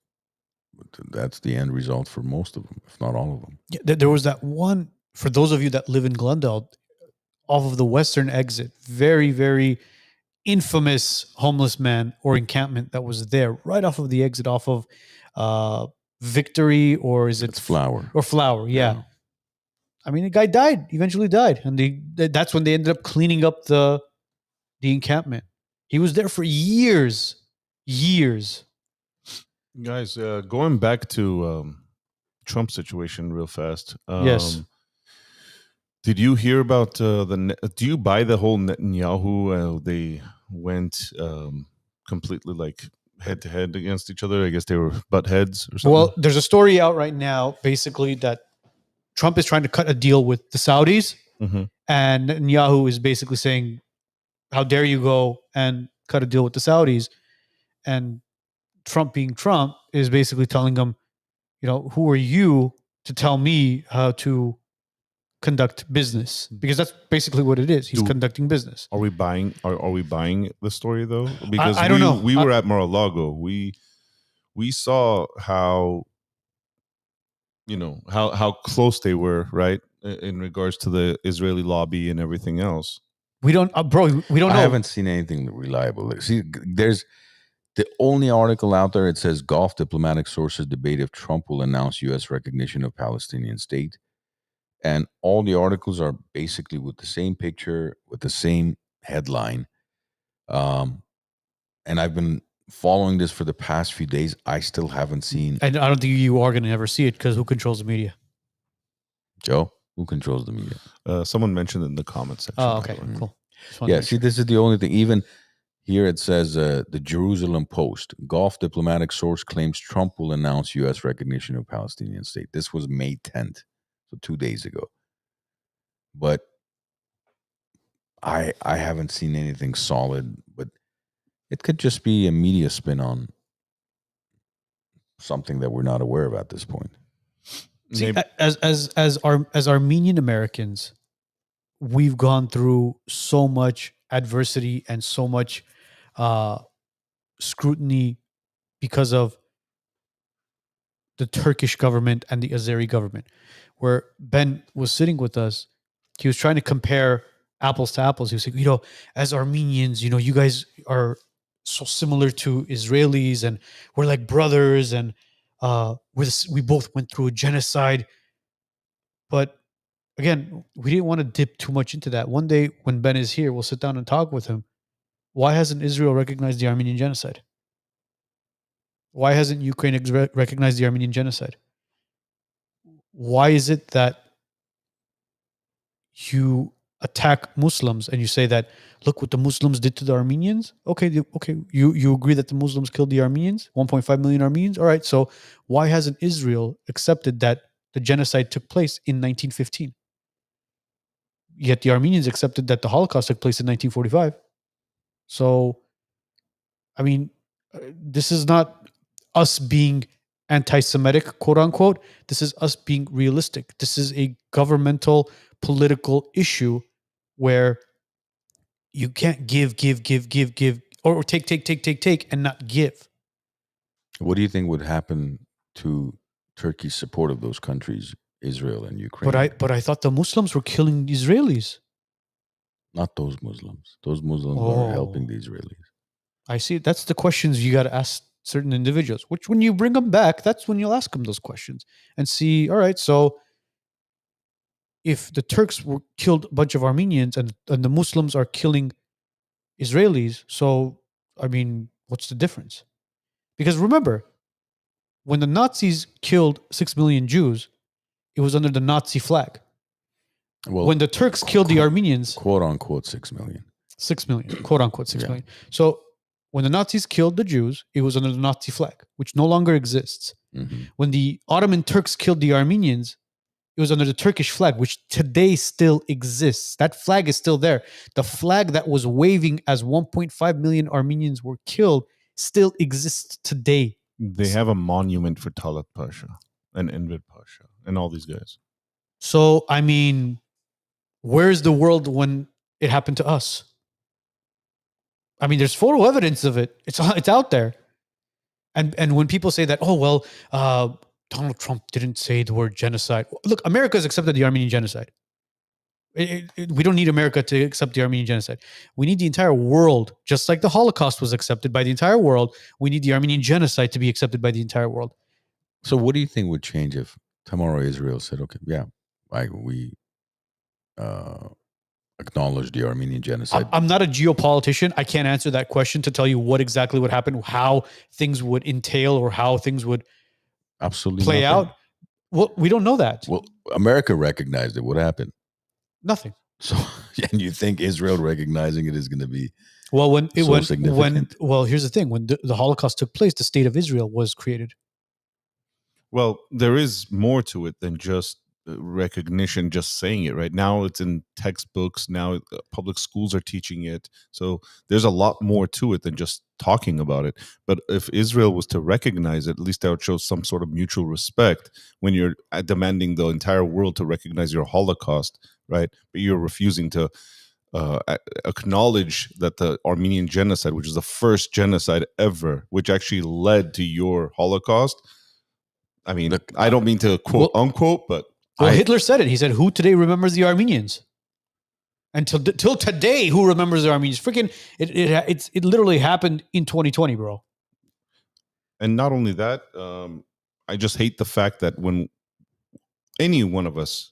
Speaker 3: the end result for most of them, if not all of them.
Speaker 1: Yeah, there was that one, for those of you that live in Glendale, off of the western exit, very, very infamous homeless man or encampment that was there right off of the exit off of Victory, or is it
Speaker 3: It's Flower.
Speaker 1: Or Flower, yeah. I mean, the guy eventually died. And that's when they ended up cleaning up the encampment. He was there for years.
Speaker 2: Guys, going back to Trump situation real fast.
Speaker 1: Yes.
Speaker 2: Did you hear about do you buy the whole Netanyahu? They went completely like head to head against each other. I guess they were butt heads or something.
Speaker 1: Well, there's a story out right now, basically, that Trump is trying to cut a deal with the Saudis, and Netanyahu is basically saying, how dare you go and cut a deal with the Saudis? And Trump, being Trump, is basically telling them, who are you to tell me how to conduct business? Because that's basically what it is. He's conducting business.
Speaker 2: Are we buying? Are we buying the story though? Because
Speaker 1: I don't know.
Speaker 2: We were at Mar-a-Lago. We saw how how close they were, right, in regards to the Israeli lobby and everything else.
Speaker 1: We don't, we don't know.
Speaker 3: I haven't seen anything reliable. See, there's the only article out there. It says Gulf diplomatic sources debate if Trump will announce U.S. recognition of Palestinian state. And all the articles are basically with the same picture, with the same headline. And I've been following this for the past few days. I still haven't seen.
Speaker 1: And I don't think you are going to ever see it, because who controls the media?
Speaker 3: Joe, who controls the media?
Speaker 2: Someone mentioned it in the comments section.
Speaker 1: Oh, okay, cool.
Speaker 3: Yeah, see, this is the only thing. Even here it says the Jerusalem Post, Gulf diplomatic source claims Trump will announce U.S. recognition of Palestinian state. This was May 10th. 2 days ago. But I haven't seen anything solid, but it could just be a media spin on something that we're not aware of at this point.
Speaker 1: See, as Armenian Americans, we've gone through so much adversity and so much scrutiny because of the Turkish government and the Azeri government. Where Ben was sitting with us, he was trying to compare apples to apples. He was saying, as Armenians, you guys are so similar to Israelis, and we're like brothers, and we both went through a genocide. But again, we didn't want to dip too much into that. One day when Ben is here, we'll sit down and talk with him. Why hasn't Israel recognized the Armenian genocide? Why hasn't Ukraine recognized the Armenian genocide? Why is it that you attack Muslims and you say that, look what the Muslims did to the Armenians? Okay, you agree that the Muslims killed the Armenians, 1.5 million Armenians? All right, so why hasn't Israel accepted that the genocide took place in 1915? Yet the Armenians accepted that the Holocaust took place in 1945. So, I mean, this is not us being anti-Semitic, quote unquote. This is us being realistic. This is a governmental, political issue where you can't give, or take, and not give.
Speaker 3: What do you think would happen to Turkey's support of those countries, Israel and Ukraine?
Speaker 1: But I thought the Muslims were killing Israelis.
Speaker 3: Not those Muslims. Those Muslims
Speaker 1: Oh.
Speaker 3: are helping the Israelis.
Speaker 1: I see. That's the questions you got to ask certain individuals. Which, when you bring them back, that's when you'll ask them those questions and see. All right, so if the Turks were killed a bunch of Armenians and the Muslims are killing Israelis, so I mean, what's the difference? Because remember, when the Nazis killed 6 million Jews, it was under the Nazi flag.
Speaker 3: Well,
Speaker 1: When the Turks killed the Armenians,
Speaker 3: quote unquote 6 million.
Speaker 1: 6 million, quote unquote, 6
Speaker 3: Yeah.
Speaker 1: million. So when the Nazis killed the Jews, it was under the Nazi flag, which no longer exists.
Speaker 3: Mhm.
Speaker 1: When the Ottoman Turks killed the Armenians, it was under the Turkish flag, which today still exists. That flag is still there. The flag that was waving as 1.5 million Armenians were killed still exists today.
Speaker 2: They have a monument for Talat Pasha and Enver Pasha and all these guys.
Speaker 1: So, I mean, where's the world when it happened to us? I mean, there's photo evidence of it. It's out there. And when people say that, oh, well, Donald Trump didn't say the word genocide. Look, America has accepted the Armenian genocide. We don't need America to accept the Armenian genocide. We need the entire world, just like the Holocaust was accepted by the entire world. We need the Armenian genocide to be accepted by the entire world.
Speaker 3: So what do you think would change if tomorrow Israel said, okay, yeah, we acknowledge the Armenian genocide?
Speaker 1: I'm not a geopolitician. I can't answer that question to tell you what exactly would happen, how things would entail, or how things would
Speaker 3: Absolutely
Speaker 1: play
Speaker 3: nothing.
Speaker 1: out. Well, we don't know that.
Speaker 3: Well, America recognized it. What happened?
Speaker 1: Nothing.
Speaker 3: So, and you think Israel recognizing it is going to be
Speaker 1: Well, when
Speaker 3: significant?
Speaker 1: here's the thing: when the Holocaust took place, the state of Israel was created.
Speaker 2: Well, there is more to it than just recognition, just saying it. Right now, it's in textbooks. Now, public schools are teaching it. So there's a lot more to it than just talking about it. But if Israel was to recognize it, at least that would show some sort of mutual respect when you're demanding the entire world to recognize your Holocaust, right? But you're refusing to acknowledge that the Armenian genocide, which is the first genocide ever, which actually led to your Holocaust. I mean,
Speaker 3: Look,
Speaker 2: I don't mean to quote unquote, but
Speaker 1: Hitler said it. He said, "Who today remembers the Armenians?" And till today, who remembers the Armenians? Freaking, it literally happened in 2020, bro.
Speaker 2: and not only that, I just hate the fact that when any one of us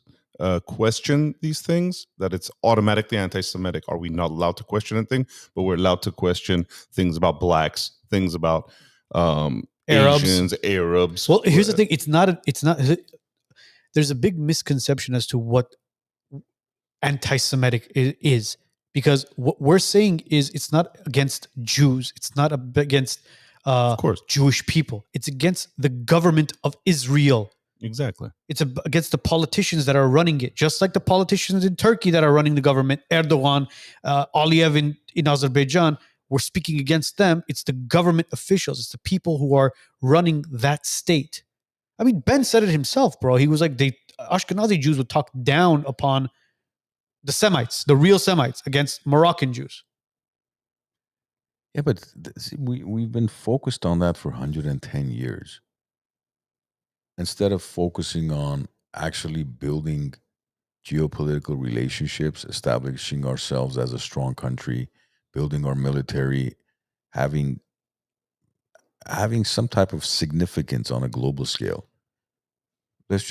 Speaker 2: question these things, that it's automatically anti-Semitic. Are we not allowed to question anything? But we're allowed to question things about blacks, things about
Speaker 1: Arabs.
Speaker 2: Asians, Arabs.
Speaker 1: Well, here's the thing: it's not. There's a big misconception as to what anti-Semitic is, because what we're saying is it's not against Jews. It's not against
Speaker 2: Of course,
Speaker 1: Jewish people. It's against the government of Israel.
Speaker 2: exactly.
Speaker 1: It's against the politicians that are running it, just like the politicians in Turkey that are running the government, Erdogan, Aliyev in Azerbaijan. We're speaking against them. It's the government officials. It's the people who are running that state. I mean, Ben said it himself, bro. He was like, Ashkenazi Jews would talk down upon the Semites, the real Semites, against Moroccan Jews.
Speaker 3: Yeah, but see, we've been focused on that for 110 years. Instead of focusing on actually building geopolitical relationships, establishing ourselves as a strong country, building our military, having some type of significance on a global scale. Let's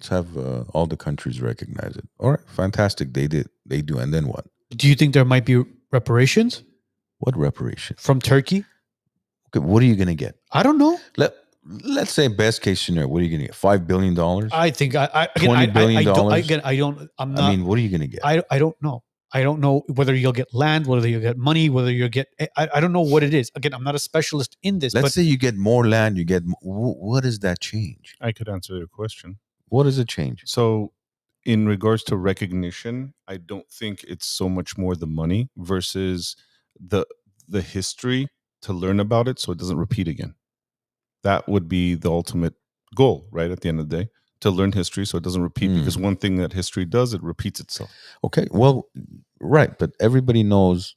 Speaker 3: have all the countries recognize it. All right, fantastic. They do. And then what?
Speaker 1: Do you think there might be reparations
Speaker 3: What reparation?
Speaker 1: from Turkey?
Speaker 3: Okay, what are you going to get?
Speaker 1: I don't know.
Speaker 3: Let's say best case scenario. What are you going to get? $5 billion?
Speaker 1: I think
Speaker 3: $20 billion?
Speaker 1: I'm not.
Speaker 3: I mean, what are you going to get?
Speaker 1: I don't know. I don't know whether you'll get land, whether you'll get money, whether you'll get. I don't know what it is. Again, I'm not a specialist in this.
Speaker 3: Let's
Speaker 1: but
Speaker 3: say you get more land. You get. What does that change?
Speaker 2: I could answer your question.
Speaker 3: What does it change?
Speaker 2: So, in regards to recognition, I don't think it's so much more the money versus the history to learn about it, so it doesn't repeat again. That would be the ultimate goal, right? At the end of the day, to learn history so it doesn't repeat. Because one thing that history does, it repeats itself.
Speaker 3: Okay. Well, Right, but everybody knows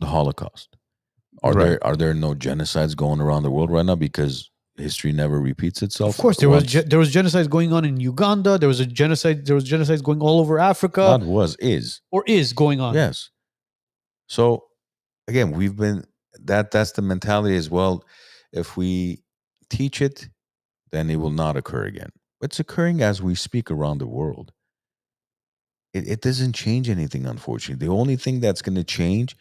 Speaker 3: the Holocaust.
Speaker 2: Right.
Speaker 3: Are there no genocides going around the world right now because history never repeats itself?
Speaker 1: Of course, there was
Speaker 3: once?
Speaker 1: there was genocide going on in Uganda. There was genocides going all over Africa,
Speaker 3: Not is.
Speaker 1: or is going on.
Speaker 3: Yes. So again, that's the mentality as well. If we teach it, then it will not occur again. It's occurring as we speak around the world. It doesn't change anything, unfortunately. The only thing that's going to change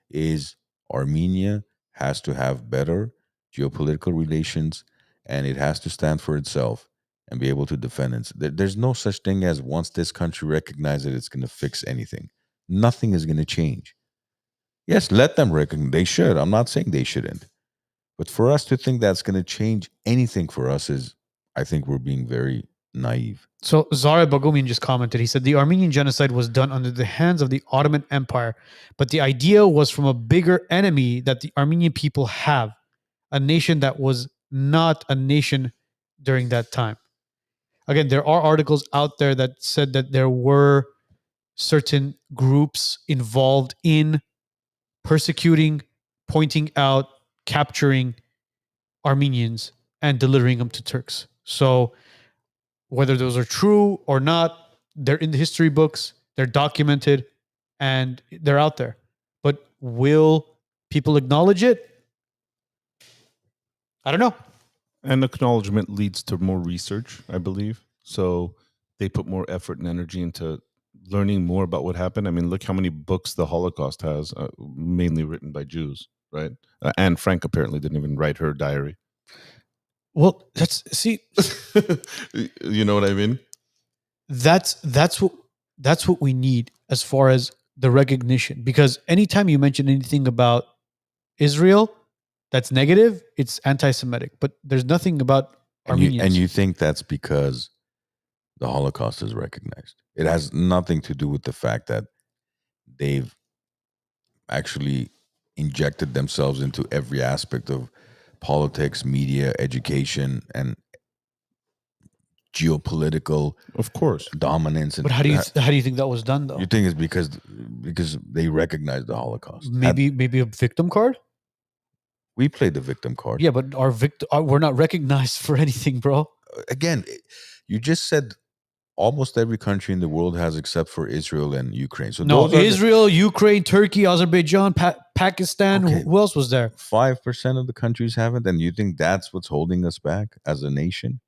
Speaker 3: is Armenia has to have better geopolitical relations, and it has to stand for itself and be able to defend it. There's no such thing as once this country recognizes it, it's going to fix anything. Nothing is going to change. Yes, let them recognize. They should. I'm not saying they shouldn't. But for us to think that's going to change anything for us is, I think we're being very naive.
Speaker 1: So Zara Bagumian just commented. He said the Armenian genocide was done under the hands of the Ottoman Empire, but the idea was from a bigger enemy that the Armenian people have, a nation that was not a nation during that time. Again, there are articles out there that said that there were certain groups involved in persecuting, pointing out, capturing Armenians and delivering them to Turks. So whether those are true or not, they're in the history books, they're documented, and they're out there. But will people acknowledge it? I don't know.
Speaker 2: And acknowledgement leads to more research, I believe. So they put more effort and energy into learning more about what happened. I mean, look how many books the Holocaust has, mainly written by Jews, right? Anne Frank apparently didn't even write her diary.
Speaker 1: Well, see,
Speaker 2: You know what I mean?
Speaker 1: that's what we need as far as the recognition. Because anytime you mention anything about Israel that's negative, it's anti-Semitic. But there's nothing about Armenians.
Speaker 3: And you think that's because the Holocaust is recognized. It has nothing to do with the fact that they've actually injected themselves into every aspect of politics, media, education, and geopolitical,
Speaker 2: of course,
Speaker 3: dominance. And
Speaker 1: but how do you think that was done, though?
Speaker 3: You think it's because they recognized the Holocaust?
Speaker 1: Maybe a victim card.
Speaker 3: We played the victim card.
Speaker 1: Yeah, but we're not recognized for anything, bro.
Speaker 3: Again, you just said almost every country in the world has, except for Israel and Ukraine. So
Speaker 1: no, Israel, Ukraine, Turkey, Azerbaijan, Pakistan.
Speaker 3: Okay.
Speaker 1: Who else was there?
Speaker 3: 5% of the countries haven't, and you think that's what's holding us back as a nation?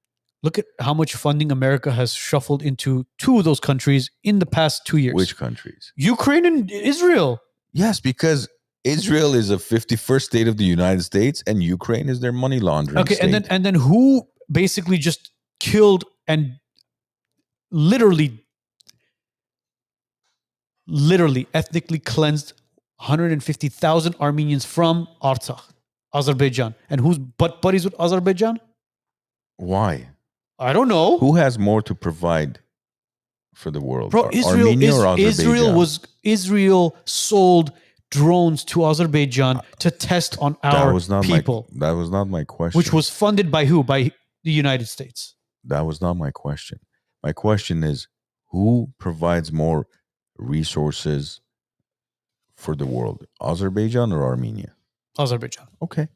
Speaker 1: Look at how much funding America has shuffled into two of those countries in the past 2 years.
Speaker 3: Which countries?
Speaker 1: Ukraine and Israel.
Speaker 3: Yes, because Israel is a 51st state of the United States, and Ukraine is their money laundering state.
Speaker 1: and then who basically just killed and literally ethnically cleansed 150,000 Armenians from Artsakh, Azerbaijan. And who's butt buddies with Azerbaijan?
Speaker 3: Why?
Speaker 1: I don't know.
Speaker 3: Who has more to provide for the world?
Speaker 1: Bro,
Speaker 3: Armenia or Azerbaijan?
Speaker 1: Israel sold drones to Azerbaijan to test on our people.
Speaker 3: That was not my question.
Speaker 1: Which was funded by who? By the United States.
Speaker 3: That was not my question. My question is, who provides more resources for the world? Azerbaijan or Armenia?
Speaker 1: Azerbaijan.
Speaker 3: Okay.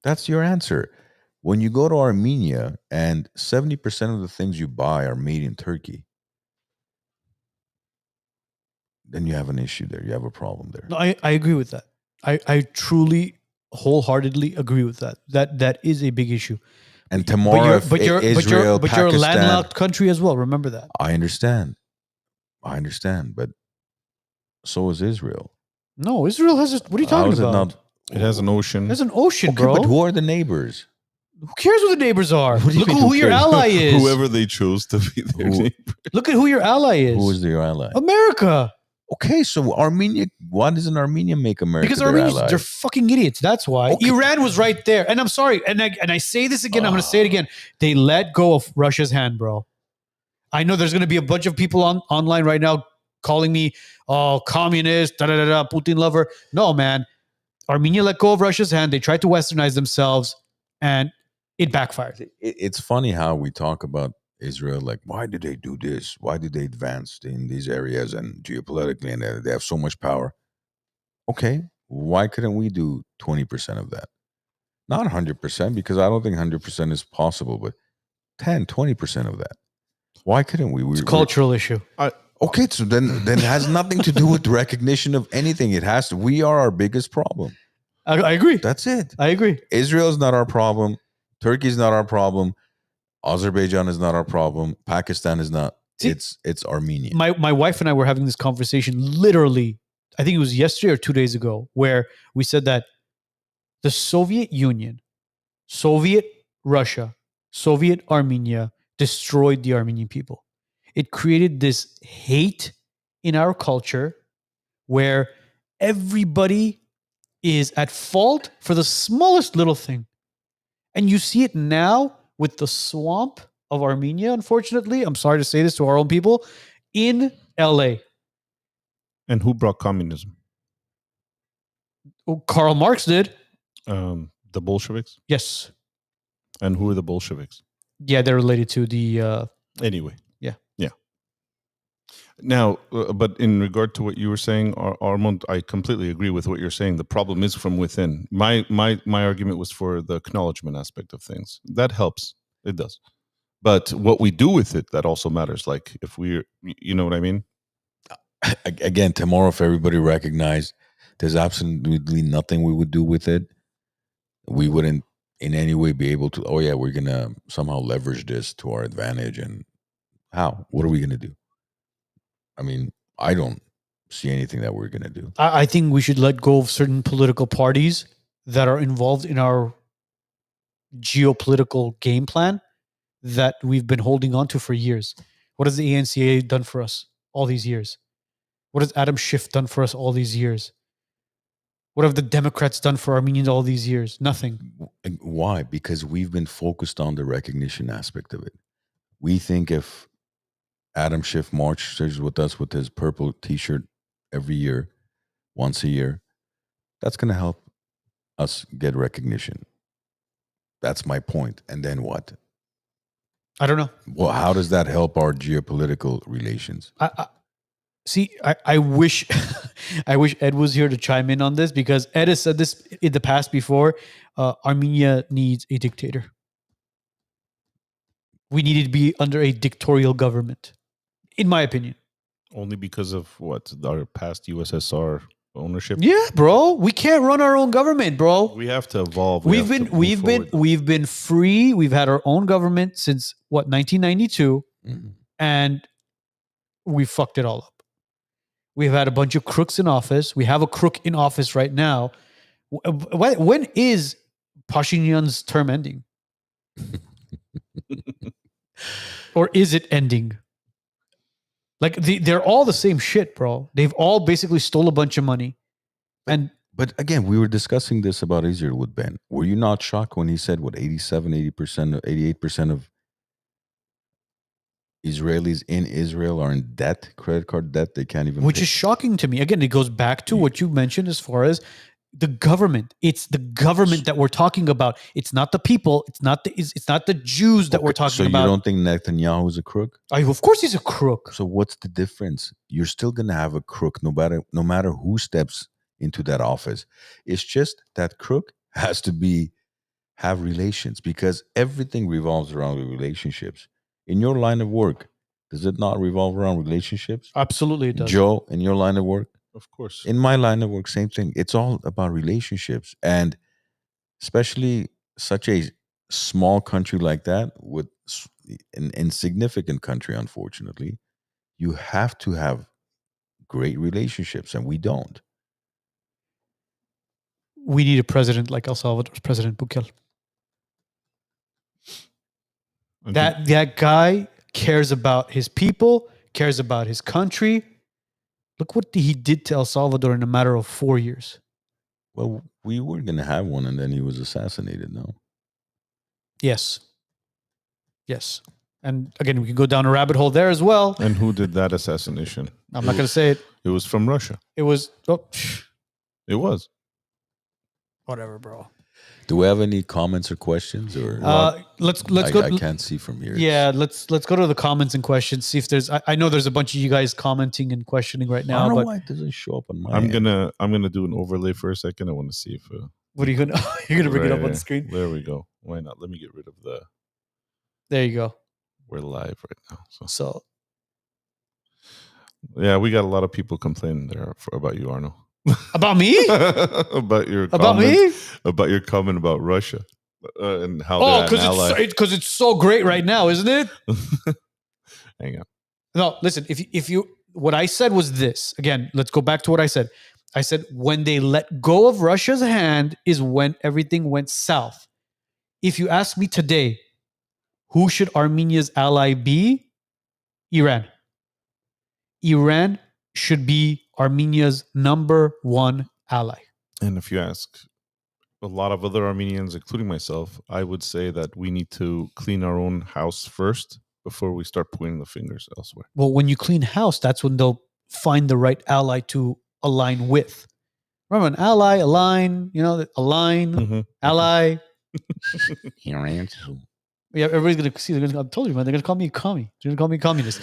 Speaker 3: That's your answer. When you go to Armenia and 70% of the things you buy are made in Turkey, then you have an issue there. You have a problem there.
Speaker 1: No, I agree with that. I truly, wholeheartedly agree with that. That is a big issue.
Speaker 3: And tomorrow, Israel,
Speaker 1: but you're a landlocked country as well. Remember that.
Speaker 3: I understand, but so is Israel.
Speaker 1: No, Israel has. What are you talking about?
Speaker 2: It has an ocean.
Speaker 1: There's an ocean,
Speaker 3: Okay,
Speaker 1: bro.
Speaker 3: but who are the neighbors?
Speaker 1: Who cares who the neighbors are?
Speaker 3: What do you
Speaker 1: Look
Speaker 3: mean,
Speaker 1: who
Speaker 3: who
Speaker 1: your
Speaker 3: cares?
Speaker 1: ally is.
Speaker 2: Whoever they chose to be their neighbor.
Speaker 1: Look at who your ally is.
Speaker 3: Who is their ally?
Speaker 1: America.
Speaker 3: Okay, so Armenia. Why doesn't Armenia make America
Speaker 1: Because
Speaker 3: their
Speaker 1: Armenians,
Speaker 3: ally?
Speaker 1: they're fucking idiots. That's why.
Speaker 3: Okay.
Speaker 1: Iran was right there. And I'm sorry. And I say this again. I'm going to say it again. They let go of Russia's hand, bro. I know there's going to be a bunch of people online right now calling me, communist, Putin lover. No, man. Armenia let go of Russia's hand. They tried to westernize themselves, and it backfired.
Speaker 3: It's funny how we talk about Israel, like, why did they do this? Why did they advance in these areas and geopolitically, and they have so much power? Okay, why couldn't we do 20% of that? Not 100%, because I don't think 100% is possible, but 10, 20% of that. Why couldn't we?
Speaker 1: It's a cultural issue.
Speaker 3: Okay, so then it has nothing to do with the recognition of anything. It has to. We are our biggest problem.
Speaker 1: I agree.
Speaker 3: That's it.
Speaker 1: I agree.
Speaker 3: Israel is not our problem. Turkey is not our problem. Azerbaijan is not our problem. Pakistan is not.
Speaker 1: See,
Speaker 3: it's Armenia.
Speaker 1: My wife and I were having this conversation literally, I think it was yesterday or 2 days ago, where we said that the Soviet Union, Soviet Russia, Soviet Armenia destroyed the Armenian people. It created this hate in our culture where everybody is at fault for the smallest little thing. And you see it now with the swamp of Armenia, unfortunately. I'm sorry to say this to our own people, in LA.
Speaker 2: And who brought communism?
Speaker 1: Oh, Karl Marx did.
Speaker 2: The Bolsheviks?
Speaker 1: Yes.
Speaker 2: And who are the Bolsheviks?
Speaker 1: Yeah, they're related to the...
Speaker 2: Anyway.
Speaker 1: Yeah.
Speaker 2: Yeah. Now, but in regard to what you were saying, Armand, I completely agree with what you're saying. The problem is from within. My argument was for the acknowledgement aspect of things. That helps. It does. But what we do with it, that also matters. Like if we're, you know what I mean?
Speaker 3: Again, tomorrow, if everybody recognized there's absolutely nothing we would do with it, we wouldn't in any way be able to, oh yeah, we're going to somehow leverage this to our advantage. And how? What are we going to do? I mean, I don't see anything that we're going to do.
Speaker 1: I think we should let go of certain political parties that are involved in our geopolitical game plan that we've been holding on to for years. What has the ANCA done for us all these years? What has Adam Schiff done for us all these years? What have the Democrats done for Armenians all these years? Nothing.
Speaker 3: Why? Because we've been focused on the recognition aspect of it. We think if Adam Schiff marches with us with his purple T-shirt every year, once a year, that's going to help us get recognition. That's my point. And then what?
Speaker 1: I don't know.
Speaker 3: Well, how does that help our geopolitical relations?
Speaker 1: I wish I wish Ed was here to chime in on this, because Ed has said this in the past before. Armenia needs a dictator. We needed to be under a dictatorial government, in my opinion.
Speaker 2: Only because of what? Our past USSR ownership?
Speaker 1: Yeah, bro. We can't run our own government, bro.
Speaker 2: We have to evolve.
Speaker 1: We've been free. We've had our own government since 1992, and we fucked it all up. We've had a bunch of crooks in office. We have a crook in office right now. When is Pashinyan's term ending? Or is it ending? Like they're all the same shit, bro. They've all basically stole a bunch of money.
Speaker 3: But again, we were discussing this about Israel with Ben. Were you not shocked when he said, 80%, 88% of Israelis in Israel are in debt, credit card debt? They can't even
Speaker 1: Which is shocking to me. Again, it goes back to what you mentioned as far as the government. It's the government that we're talking about. It's not the people. It's not the Jews that we're talking about.
Speaker 3: So you don't think Netanyahu is a crook?
Speaker 1: Of course he's a crook.
Speaker 3: So what's the difference? You're still going to have a crook no matter who steps into that office. It's just that crook has to have relations, because everything revolves around relationships. In your line of work, does it not revolve around relationships?
Speaker 1: Absolutely it does.
Speaker 3: Joe, in your line of work?
Speaker 2: Of course.
Speaker 3: In my line of work, same thing. It's all about relationships. And especially such a small country like that, with an insignificant country, unfortunately, you have to have great relationships, and we don't.
Speaker 1: We need a president like El Salvador's President Bukele. That guy cares about his people, cares about his country. Look what he did to El Salvador in a matter of 4 years.
Speaker 3: Well, we were going to have one, and then he was assassinated, no?
Speaker 1: Yes. And again, we can go down a rabbit hole there as well.
Speaker 2: And who did that assassination?
Speaker 1: I'm not going to say it.
Speaker 2: It was from Russia.
Speaker 1: It was...
Speaker 2: It was.
Speaker 1: Whatever, bro.
Speaker 3: Do we have any comments or questions? Or
Speaker 1: Let's go.
Speaker 3: I can't see from here.
Speaker 1: Yeah, let's go to the comments and questions. See if there's. I know there's a bunch of you guys commenting and questioning right
Speaker 3: I
Speaker 1: now,
Speaker 3: don't know
Speaker 1: but
Speaker 3: why it doesn't show up on my.
Speaker 2: I'm gonna do an overlay for a second. I want to see if
Speaker 1: what are you gonna? You're gonna bring it up on
Speaker 2: right,
Speaker 1: the screen.
Speaker 2: There we go. Why not? Let me get rid of the.
Speaker 1: There you go.
Speaker 2: We're live right now.
Speaker 1: So
Speaker 2: yeah, we got a lot of people complaining there about you, Arno.
Speaker 1: about me?
Speaker 2: About your
Speaker 1: About me?
Speaker 2: About your comment about Russia and how
Speaker 1: Oh,
Speaker 2: they're
Speaker 1: because it's so great right now, isn't it?
Speaker 2: Hang on.
Speaker 1: No, listen. If you what I said was this again. Let's go back to what I said. I said when they let go of Russia's hand is when everything went south. If you ask me today, who should Armenia's ally be? Iran. Iran should be Armenia's number one ally.
Speaker 2: And if you ask a lot of other Armenians, including myself, I would say that we need to clean our own house first before we start pointing the fingers elsewhere.
Speaker 1: Well, when you clean house, that's when they'll find the right ally to align with. Remember, an ally, align, align, ally.
Speaker 3: Iran.
Speaker 1: Yeah, everybody's gonna see. I told you, man. They're gonna call me a commie. They're gonna call me a communist.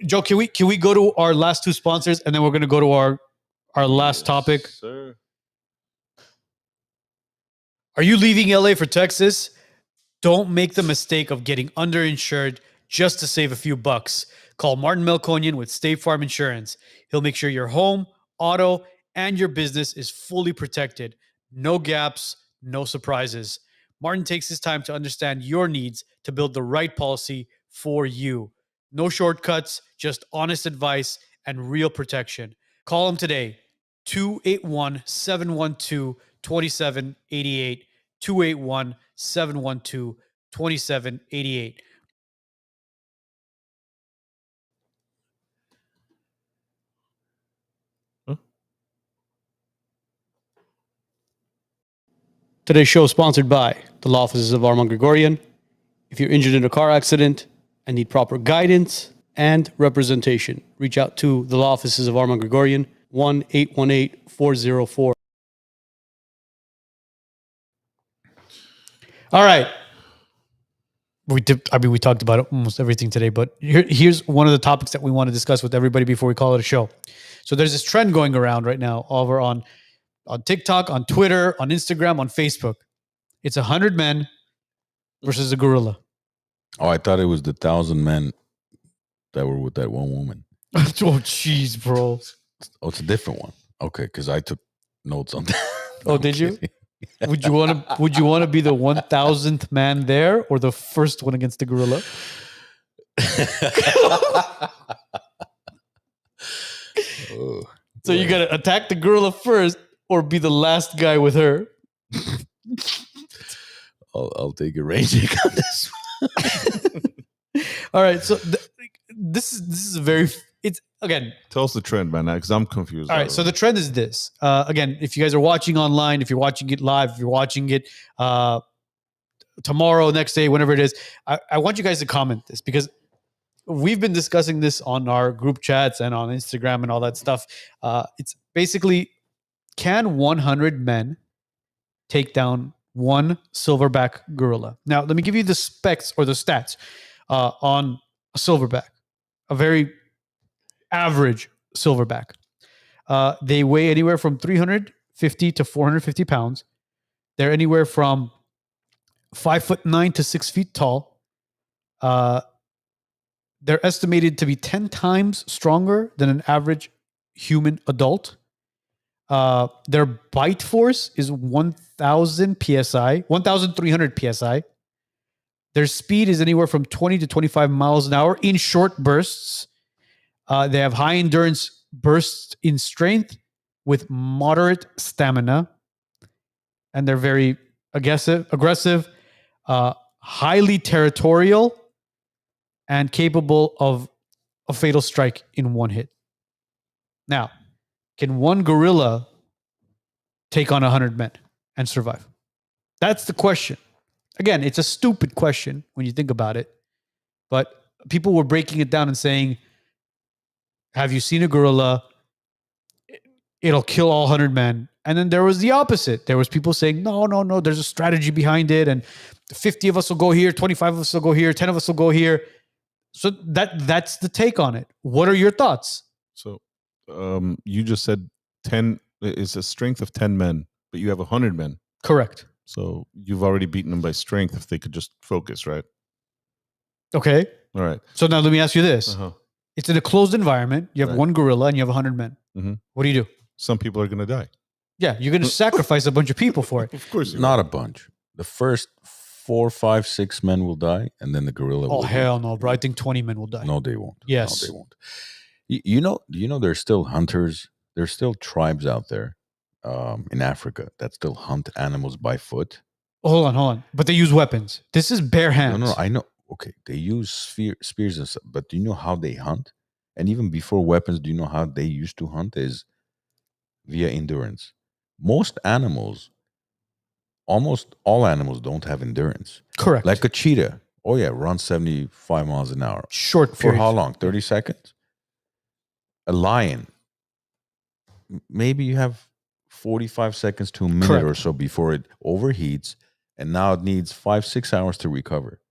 Speaker 1: Joe, can we go to our last two sponsors and then we're gonna go to our last topic?
Speaker 2: Sir.
Speaker 1: Are you leaving LA for Texas? Don't make the mistake of getting underinsured just to save a few bucks. Call Martin Melkonian with State Farm Insurance. He'll make sure your home, auto, and your business is fully protected. No gaps, no surprises. Martin takes his time to understand your needs to build the right policy for you. No shortcuts, just honest advice and real protection. Call him today, 281-712-2788, 281-712-2788. Today's show is sponsored by the law offices of Arman Grigorian. If you're injured in a car accident and need proper guidance and representation, reach out to the law offices of Arman Grigorian, 1-818-404. All right. We talked about almost everything today, but here's one of the topics that we want to discuss with everybody before we call it a show. So there's this trend going around right now over on TikTok, on Twitter, on Instagram, on Facebook. It's 100 men versus a gorilla.
Speaker 3: Oh, I thought it was the 1,000 men that were with that one woman.
Speaker 1: Oh, jeez, bro.
Speaker 3: Oh, it's a different one. Okay, because I took notes on that.
Speaker 1: Oh, did you? Would you want to be the 1,000th man there or the first one against the gorilla? So you got to attack the gorilla first or be the last guy with her?
Speaker 3: I'll take a raging on this one.
Speaker 1: All right. So this is a very, it's again.
Speaker 2: Tell us the trend, man, because I'm confused.
Speaker 1: All right. So the trend is this. Again, if you guys are watching online, if you're watching it live, if you're watching it tomorrow, next day, whenever it is, I want you guys to comment this because we've been discussing this on our group chats and on Instagram and all that stuff. It's basically, can 100 men take down one silverback gorilla? Now, let me give you the specs or the stats on a silverback, a very average silverback. They weigh anywhere from 350 to 450 pounds. They're anywhere from 5'9" to 6 feet tall. They're estimated to be 10 times stronger than an average human adult. Their bite force is 1,000 psi, 1,300 psi. Their speed is anywhere from 20 to 25 miles an hour in short bursts. They have high endurance bursts in strength with moderate stamina. And they're very aggressive, highly territorial, and capable of a fatal strike in one hit. Now, can one gorilla take on 100 men and survive? That's the question. Again, it's a stupid question when you think about it. But people were breaking it down and saying, have you seen a gorilla? It'll kill all 100 men And then there was the opposite. There was people saying, no, there's a strategy behind it. And 50 of us will go here, 25 of us will go here, 10 of us will go here. So that's the take on it. What are your thoughts?
Speaker 2: So you just said 10 is a strength of 10 men, but you have 100 men.
Speaker 1: Correct.
Speaker 2: So you've already beaten them by strength if they could just focus, right?
Speaker 1: Okay.
Speaker 2: All right.
Speaker 1: So now let me ask you this.
Speaker 2: Uh-huh.
Speaker 1: It's in a closed environment. You have
Speaker 2: Right.
Speaker 1: one gorilla and you have 100 men.
Speaker 2: Mhm.
Speaker 1: What do you do?
Speaker 2: Some people are going to die.
Speaker 1: Yeah, you're going to sacrifice a bunch of people for it.
Speaker 2: Of course you
Speaker 3: Not a bunch. The first 4, 5, 6 men will die, and then the gorilla
Speaker 1: Oh,
Speaker 3: will
Speaker 1: hell no, bro. I think 20 men will die.
Speaker 3: No, they won't.
Speaker 1: Yes.
Speaker 3: No, they won't. You know, there's still hunters. There's still tribes out there in Africa that still hunt animals by foot.
Speaker 1: Hold on. But they use weapons. This is bare hands.
Speaker 3: No, I know. Okay, they use spears and stuff, but do you know how they hunt? And even before weapons, do you know how they used to hunt? Is via endurance. Most animals, almost all animals, don't have endurance.
Speaker 1: Correct.
Speaker 3: Like a cheetah. Oh yeah, run 75 miles an hour.
Speaker 1: Short
Speaker 3: For
Speaker 1: period.
Speaker 3: how long? 30 seconds? A lion, maybe you have 45 seconds to a minute
Speaker 1: Correct.
Speaker 3: or so before it overheats, and now it needs 5-6 hours to recover.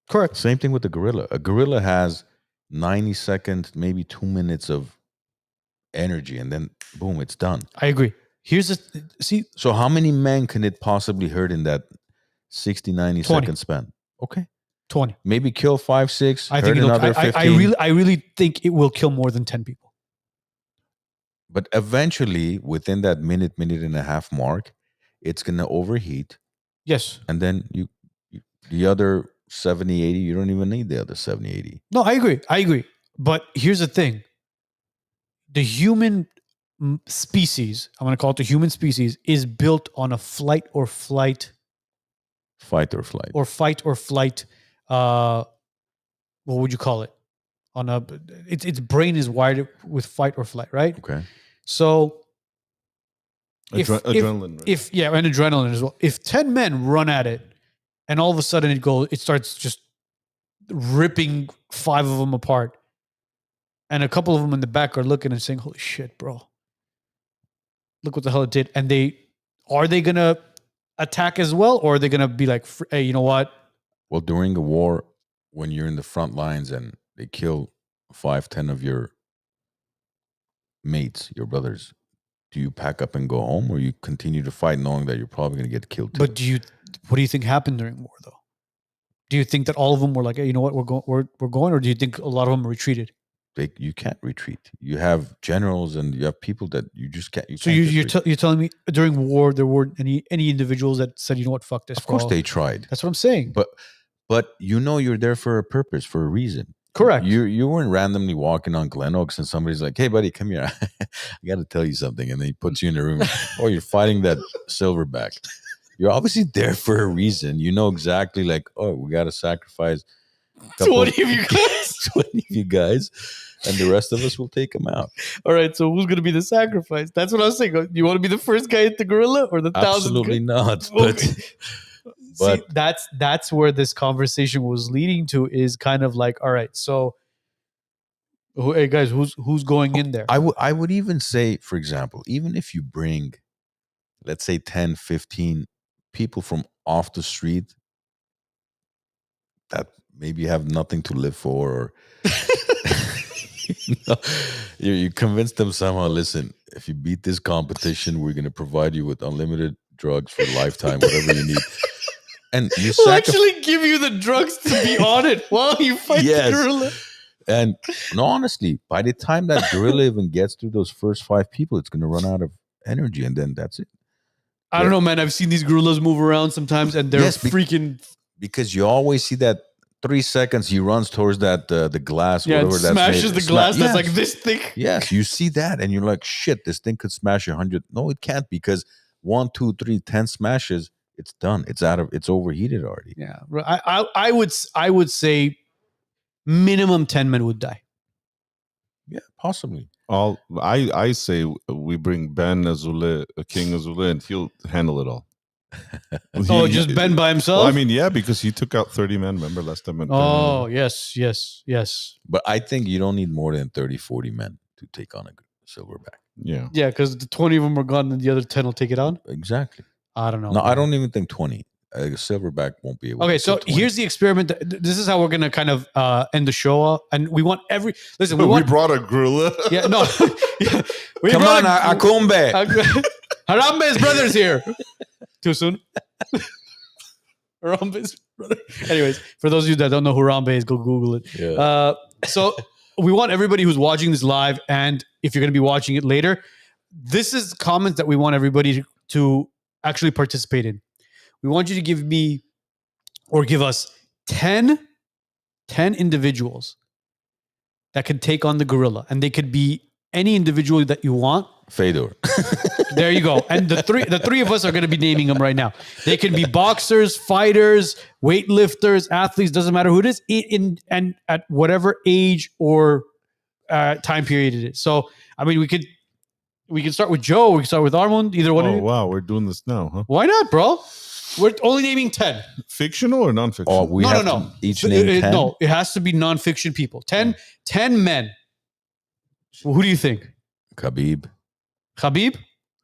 Speaker 1: Correct.
Speaker 3: Same thing with the gorilla. A gorilla has 90 seconds, maybe 2 minutes of energy, and then boom, it's done.
Speaker 1: I agree. Here's see.
Speaker 3: So how many men can it possibly hurt in that 60, 90
Speaker 1: 20.
Speaker 3: second span? Okay.
Speaker 1: 20.
Speaker 3: Maybe kill 5, 6,
Speaker 1: I
Speaker 3: hurt
Speaker 1: think
Speaker 3: another 15.
Speaker 1: I really think it will kill more than 10 people.
Speaker 3: But eventually, within that minute and a half mark, it's going to overheat.
Speaker 1: Yes.
Speaker 3: And then you the other 70, 80, you don't even need the other 70, 80.
Speaker 1: No, I agree. But here's the thing. The human species, I'm going to call it the human species, is built on a fight or flight.
Speaker 3: Fight or flight.
Speaker 1: Or fight or flight. What would you call it? Its brain is wired with fight or flight, right?
Speaker 3: Okay.
Speaker 1: So
Speaker 2: adrenaline. Right?
Speaker 1: And adrenaline as well. If 10 men run at it and all of a sudden it starts just ripping 5 of them apart, and a couple of them in the back are looking and saying, holy shit, bro, look what the hell it did. And are they going to attack as well? Or are they going to be like, hey, you know what?
Speaker 3: Well, during a war, when you're in the front lines and they kill 5, 10 of your mates, your brothers, do you pack up and go home, or you continue to fight knowing that you're probably going to get killed too?
Speaker 1: But what do you think happened during war, though? Do you think that all of them were like, hey, you know what, we're going, or do you think a lot of them retreated?
Speaker 3: You can't retreat. You have generals and you have people that you just can't.
Speaker 1: So you're telling me during war there weren't any individuals that said, you know what, fuck this.
Speaker 3: Of course they tried.
Speaker 1: That's what I'm saying.
Speaker 3: But you're there for a purpose, for a reason.
Speaker 1: Correct.
Speaker 3: You weren't randomly walking on Glen Oaks and somebody's like, hey buddy, come here. I got to tell you something. And then he puts you in a room. Oh, you're fighting that silverback. You're obviously there for a reason. You know exactly like, oh, we got to sacrifice
Speaker 1: 20 of you guys.
Speaker 3: 20 of you guys. And the rest of us will take them out.
Speaker 1: All right. So who's going to be the sacrifice? That's what I was saying. You want to be the first guy at the gorilla or the 1,000?
Speaker 3: Absolutely not.
Speaker 1: Okay.
Speaker 3: But
Speaker 1: see, that's where this conversation was leading to, is kind of like, all right, so hey guys, who's going in there?
Speaker 3: I would even say, for example, even if you bring, let's say 10, 15 people from off the street that maybe have nothing to live for, or you convince them somehow, listen, if you beat this competition, we're going to provide you with unlimited drugs for a lifetime, whatever you need. And you
Speaker 1: we'll actually give you the drugs to be on it while you fight the gorilla.
Speaker 3: And no, honestly, by the time that gorilla even gets through those first 5 people, it's going to run out of energy, and then that's it.
Speaker 1: I don't know, man. I've seen these gorillas move around sometimes, and they're freaking.
Speaker 3: Because you always see that 3 seconds he runs towards that the glass.
Speaker 1: Yeah,
Speaker 3: whatever
Speaker 1: it smashes the glass that's like this thick.
Speaker 3: Yes, you see that, and you're like, shit, this thing could smash 100. No, it can't, because 1, 2, 3, 10 smashes. It's done. It's overheated already.
Speaker 1: Yeah, I would say minimum 10 men would die.
Speaker 3: Yeah, possibly.
Speaker 2: I say we bring Ben Azule, King Azule, and he'll handle it all.
Speaker 1: Just Ben by himself?
Speaker 2: Well, I mean, yeah, because he took out 30 men. Remember last time?
Speaker 1: Yes.
Speaker 3: But I think you don't need more than 30, 40 men to take on a silverback.
Speaker 2: Yeah.
Speaker 1: Yeah, because the 20 of them are gone, and the other 10 will take it on.
Speaker 3: Exactly.
Speaker 1: I don't know.
Speaker 3: No, I
Speaker 1: man.
Speaker 3: don't even think 20. A silverback won't be able.
Speaker 1: Okay,
Speaker 3: to
Speaker 1: so
Speaker 3: get to 20.
Speaker 1: here's the experiment. This is how we're gonna kind of end the show, and we want every listen. We
Speaker 2: We
Speaker 1: want
Speaker 2: brought a gorilla.
Speaker 1: yeah no. Yeah, we
Speaker 3: Come
Speaker 1: brought
Speaker 3: on, Akumbe.
Speaker 1: Harambe's brother's here. Too soon. Harambe's brother. Anyways, for those of you that don't know who Harambe is, go Google it.
Speaker 3: Yeah.
Speaker 1: So we want everybody who's watching this live, and if you're going to be watching it later, this is comments that we want everybody to actually participate in. We want you to give me or give us 10 individuals that can take on the gorilla, and they could be any individual that you want.
Speaker 3: Fedor.
Speaker 1: There you go. And the three of us are going to be naming them right now. They can be boxers, fighters, weightlifters, athletes, doesn't matter who it is, and at whatever age or time period it is. So, I mean, we can start with Joe. We can start with Arman. Either one of
Speaker 2: Oh
Speaker 1: you.
Speaker 2: wow, we're doing this now, huh?
Speaker 1: Why not, bro? We're only naming 10.
Speaker 2: Fictional or non-fictional?
Speaker 3: Oh, we have
Speaker 1: No.
Speaker 3: to each name 10.
Speaker 1: No, it has to be non-fiction people. 10 men. Well, who do you think?
Speaker 3: Khabib.
Speaker 1: Khabib?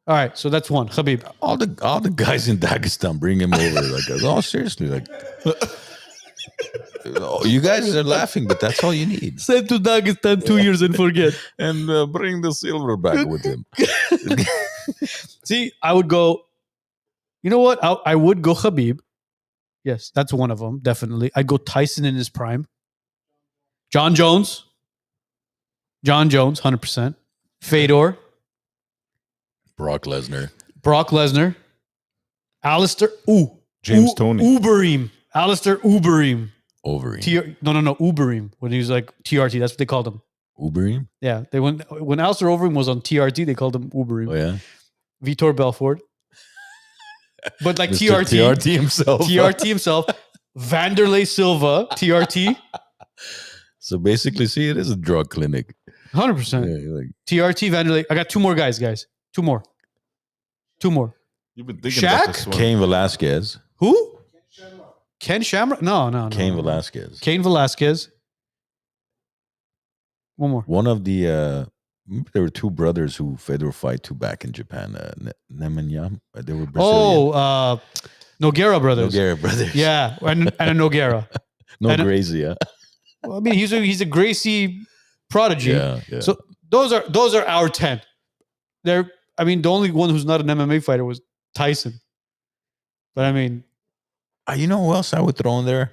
Speaker 1: All right, so that's one. Khabib.
Speaker 3: All the guys in Dagestan, bring him over. Like, oh, seriously, like, oh, you guys are laughing, but that's all you need.
Speaker 1: Send to Dagestan 2 years and forget.
Speaker 3: And bring the silverback with him.
Speaker 1: See, I would go. You know what? I would go Khabib. Yes, that's one of them. Definitely. I'd go Tyson in his prime. John Jones, 100%. Fedor.
Speaker 3: Brock Lesnar.
Speaker 1: Alistair.
Speaker 2: James Toney.
Speaker 1: Uberim. Alistair Uberim.
Speaker 3: Overeem.
Speaker 1: No. Uberim. When he was like TRT, that's what they called him.
Speaker 3: Uberim?
Speaker 1: Yeah, when Alistair Overeem was on TRT, they called him Uberim.
Speaker 3: Oh, yeah.
Speaker 1: Vitor Belfort. But like
Speaker 3: Mr.
Speaker 1: TRT.
Speaker 3: TRT himself.
Speaker 1: TRT himself. Vanderlei Silva. TRT.
Speaker 3: So basically, see, it is a drug clinic.
Speaker 1: 100%.
Speaker 3: Yeah, like,
Speaker 1: TRT, Vanderlei. I got two more guys. Two more.
Speaker 2: You've been thinking
Speaker 1: Shaq?
Speaker 2: about this one.
Speaker 3: Cain Velasquez.
Speaker 1: Who? Ken Shamrock? No.
Speaker 3: Cain Velasquez.
Speaker 1: Cain Velasquez. One more.
Speaker 3: One of the there were two brothers who Fedor fight to back in Japan. Nemanja. They were Brazilian.
Speaker 1: Nogueira brothers.
Speaker 3: Nogueira brothers.
Speaker 1: Yeah, and a Nogueira.
Speaker 3: No Gracie. Yeah.
Speaker 1: Well, I mean, he's a Gracie prodigy.
Speaker 3: Yeah.
Speaker 1: So those are our 10. The only one who's not an MMA fighter was Tyson. But I mean,
Speaker 3: You know who else I would throw in there?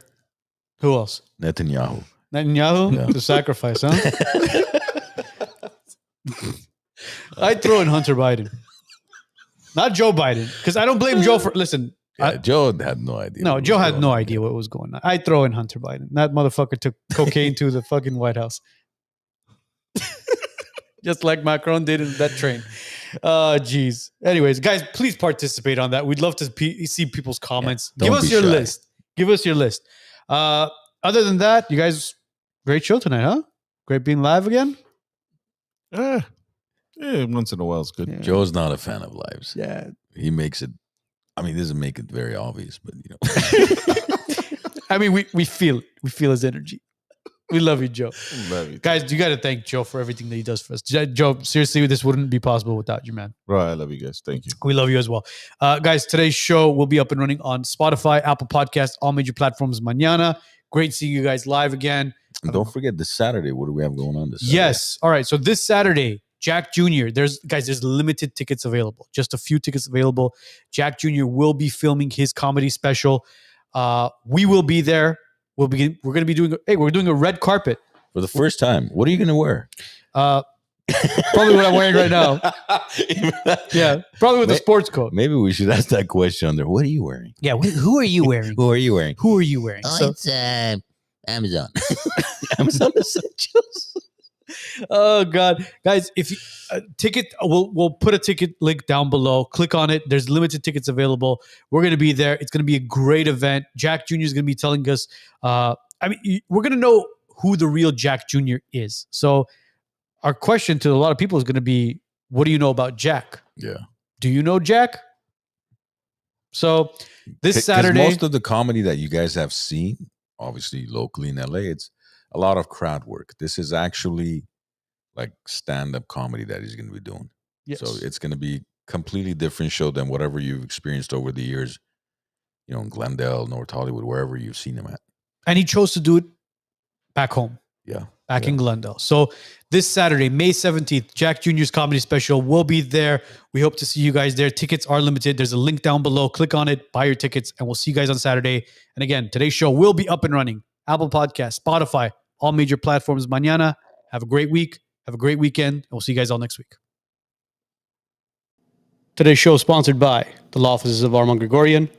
Speaker 1: who else?
Speaker 3: Netanyahu.
Speaker 1: Netanyahu,
Speaker 3: Yeah.
Speaker 1: the sacrifice, huh? I'd throw in Hunter Biden, not Joe Biden, because I don't blame Joe for. Listen,
Speaker 3: Yeah, Joe had no idea.
Speaker 1: no,
Speaker 3: what
Speaker 1: Joe
Speaker 3: was
Speaker 1: had
Speaker 3: going
Speaker 1: no
Speaker 3: on.
Speaker 1: idea what was going on. I'd throw in Hunter Biden. That motherfucker took cocaine to the fucking White House, just like Macron did in that train. Geez. Anyways, guys, please participate on that. We'd love to see people's comments.
Speaker 3: Yeah,
Speaker 1: Give
Speaker 3: don't
Speaker 1: us
Speaker 3: be
Speaker 1: your
Speaker 3: shy.
Speaker 1: list. Give us your list. Other than that, you guys, great show tonight, huh? Great being live again.
Speaker 2: Yeah, once in a while it's good.
Speaker 1: Yeah.
Speaker 3: Joe's not a fan of lives.
Speaker 1: Yeah.
Speaker 3: He makes it. I mean, doesn't make it very obvious, but you know.
Speaker 1: I mean, we feel it. We feel his energy. We love you, Joe.
Speaker 2: Love you.
Speaker 1: Guys, you got to thank Joe for everything that he does for us. Joe, seriously, this wouldn't be possible without you, man.
Speaker 2: Right, I love you guys. Thank you.
Speaker 1: We love you as well. Guys, today's show will be up and running on Spotify, Apple Podcasts, all major platforms mañana. Great seeing you guys live again.
Speaker 3: And don't forget this Saturday. What do we have going on this Saturday?
Speaker 1: Yes. All right. So this Saturday, Jack Jr., there's limited tickets available. Just a few tickets available. Jack Jr. will be filming his comedy special. We will be there. We're going to be doing a red carpet.
Speaker 3: For the first time. What are you going to wear?
Speaker 1: Probably what I'm wearing right now. Yeah, probably with a sports coat.
Speaker 3: Maybe we should ask that question on there. What are you wearing?
Speaker 1: Yeah, who are you wearing?
Speaker 3: Who are you wearing?
Speaker 1: Who are you wearing? So-
Speaker 3: It's Amazon. Amazon Essentials.
Speaker 1: Oh God, guys! If you ticket, we'll put a ticket link down below. Click on it. There's limited tickets available. We're going to be there. It's going to be a great event. Jack Jr. is going to be telling us. We're going to know who the real Jack Jr. is. So, our question to a lot of people is going to be, "What do you know about Jack?
Speaker 3: Yeah.
Speaker 1: Do you know Jack?" So, this
Speaker 3: 'Cause
Speaker 1: Saturday,
Speaker 3: most of the comedy that you guys have seen, obviously locally in LA, it's a lot of crowd work. This is actually like stand-up comedy that he's going to be doing.
Speaker 1: Yes.
Speaker 3: So it's going to be completely different show than whatever you've experienced over the years, you know, in Glendale, North Hollywood, wherever you've seen him at.
Speaker 1: And he chose to do it back home.
Speaker 3: Yeah.
Speaker 1: Back in Glendale. So this Saturday, May 17th, Jack Jr.'s comedy special will be there. We hope to see you guys there. Tickets are limited. There's a link down below. Click on it, buy your tickets, and we'll see you guys on Saturday. And again, today's show will be up and running. Apple Podcasts, Spotify, all major platforms mañana. Have a great week. Have a great weekend. And we'll see you guys all next week. Today's show is sponsored by the law offices of Arman Grigorian.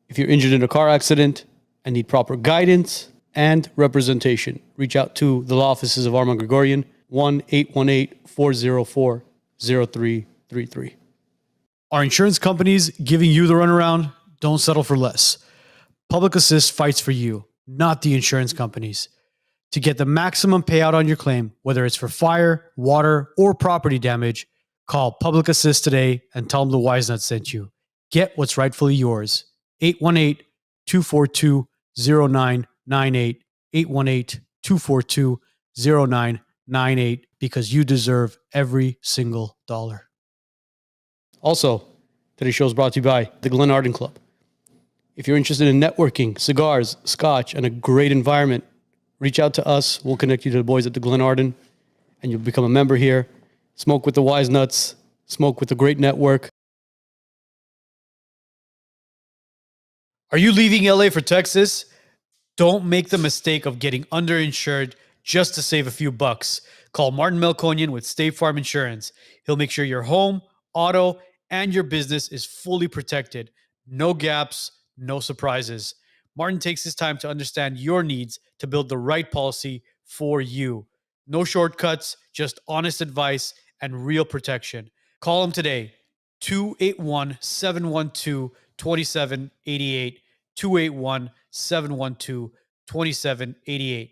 Speaker 1: If you're injured in a car accident and need proper guidance and representation, reach out to the law offices of Arman Grigorian, 1-818-404-0333. Are insurance companies giving you the runaround? Don't settle for less. Public Assist fights for you, not the insurance companies. To get the maximum payout on your claim, whether it's for fire, water, or property damage, call Public Assist today and tell them the WiseNuts sent you. Get what's rightfully yours. 818-242-0998. 818-242-0998, because you deserve every single dollar. Also, today's show is brought to you by the Glen Arden Club. If you're interested in networking, cigars, scotch, and a great environment, reach out to us. We'll connect you to the boys at the Glen Arden, and you'll become a member here. Smoke with the WiseNuts. Smoke with a great network. Are you leaving LA for Texas? Don't make the mistake of getting underinsured just to save a few bucks. Call Martin Melkonian with State Farm Insurance. He'll make sure your home, auto, and your business is fully protected. No gaps, no surprises. Martin takes his time to understand your needs to build the right policy for you. No shortcuts, just honest advice and real protection. Call him today, 281-712-2788, 281-712-2788.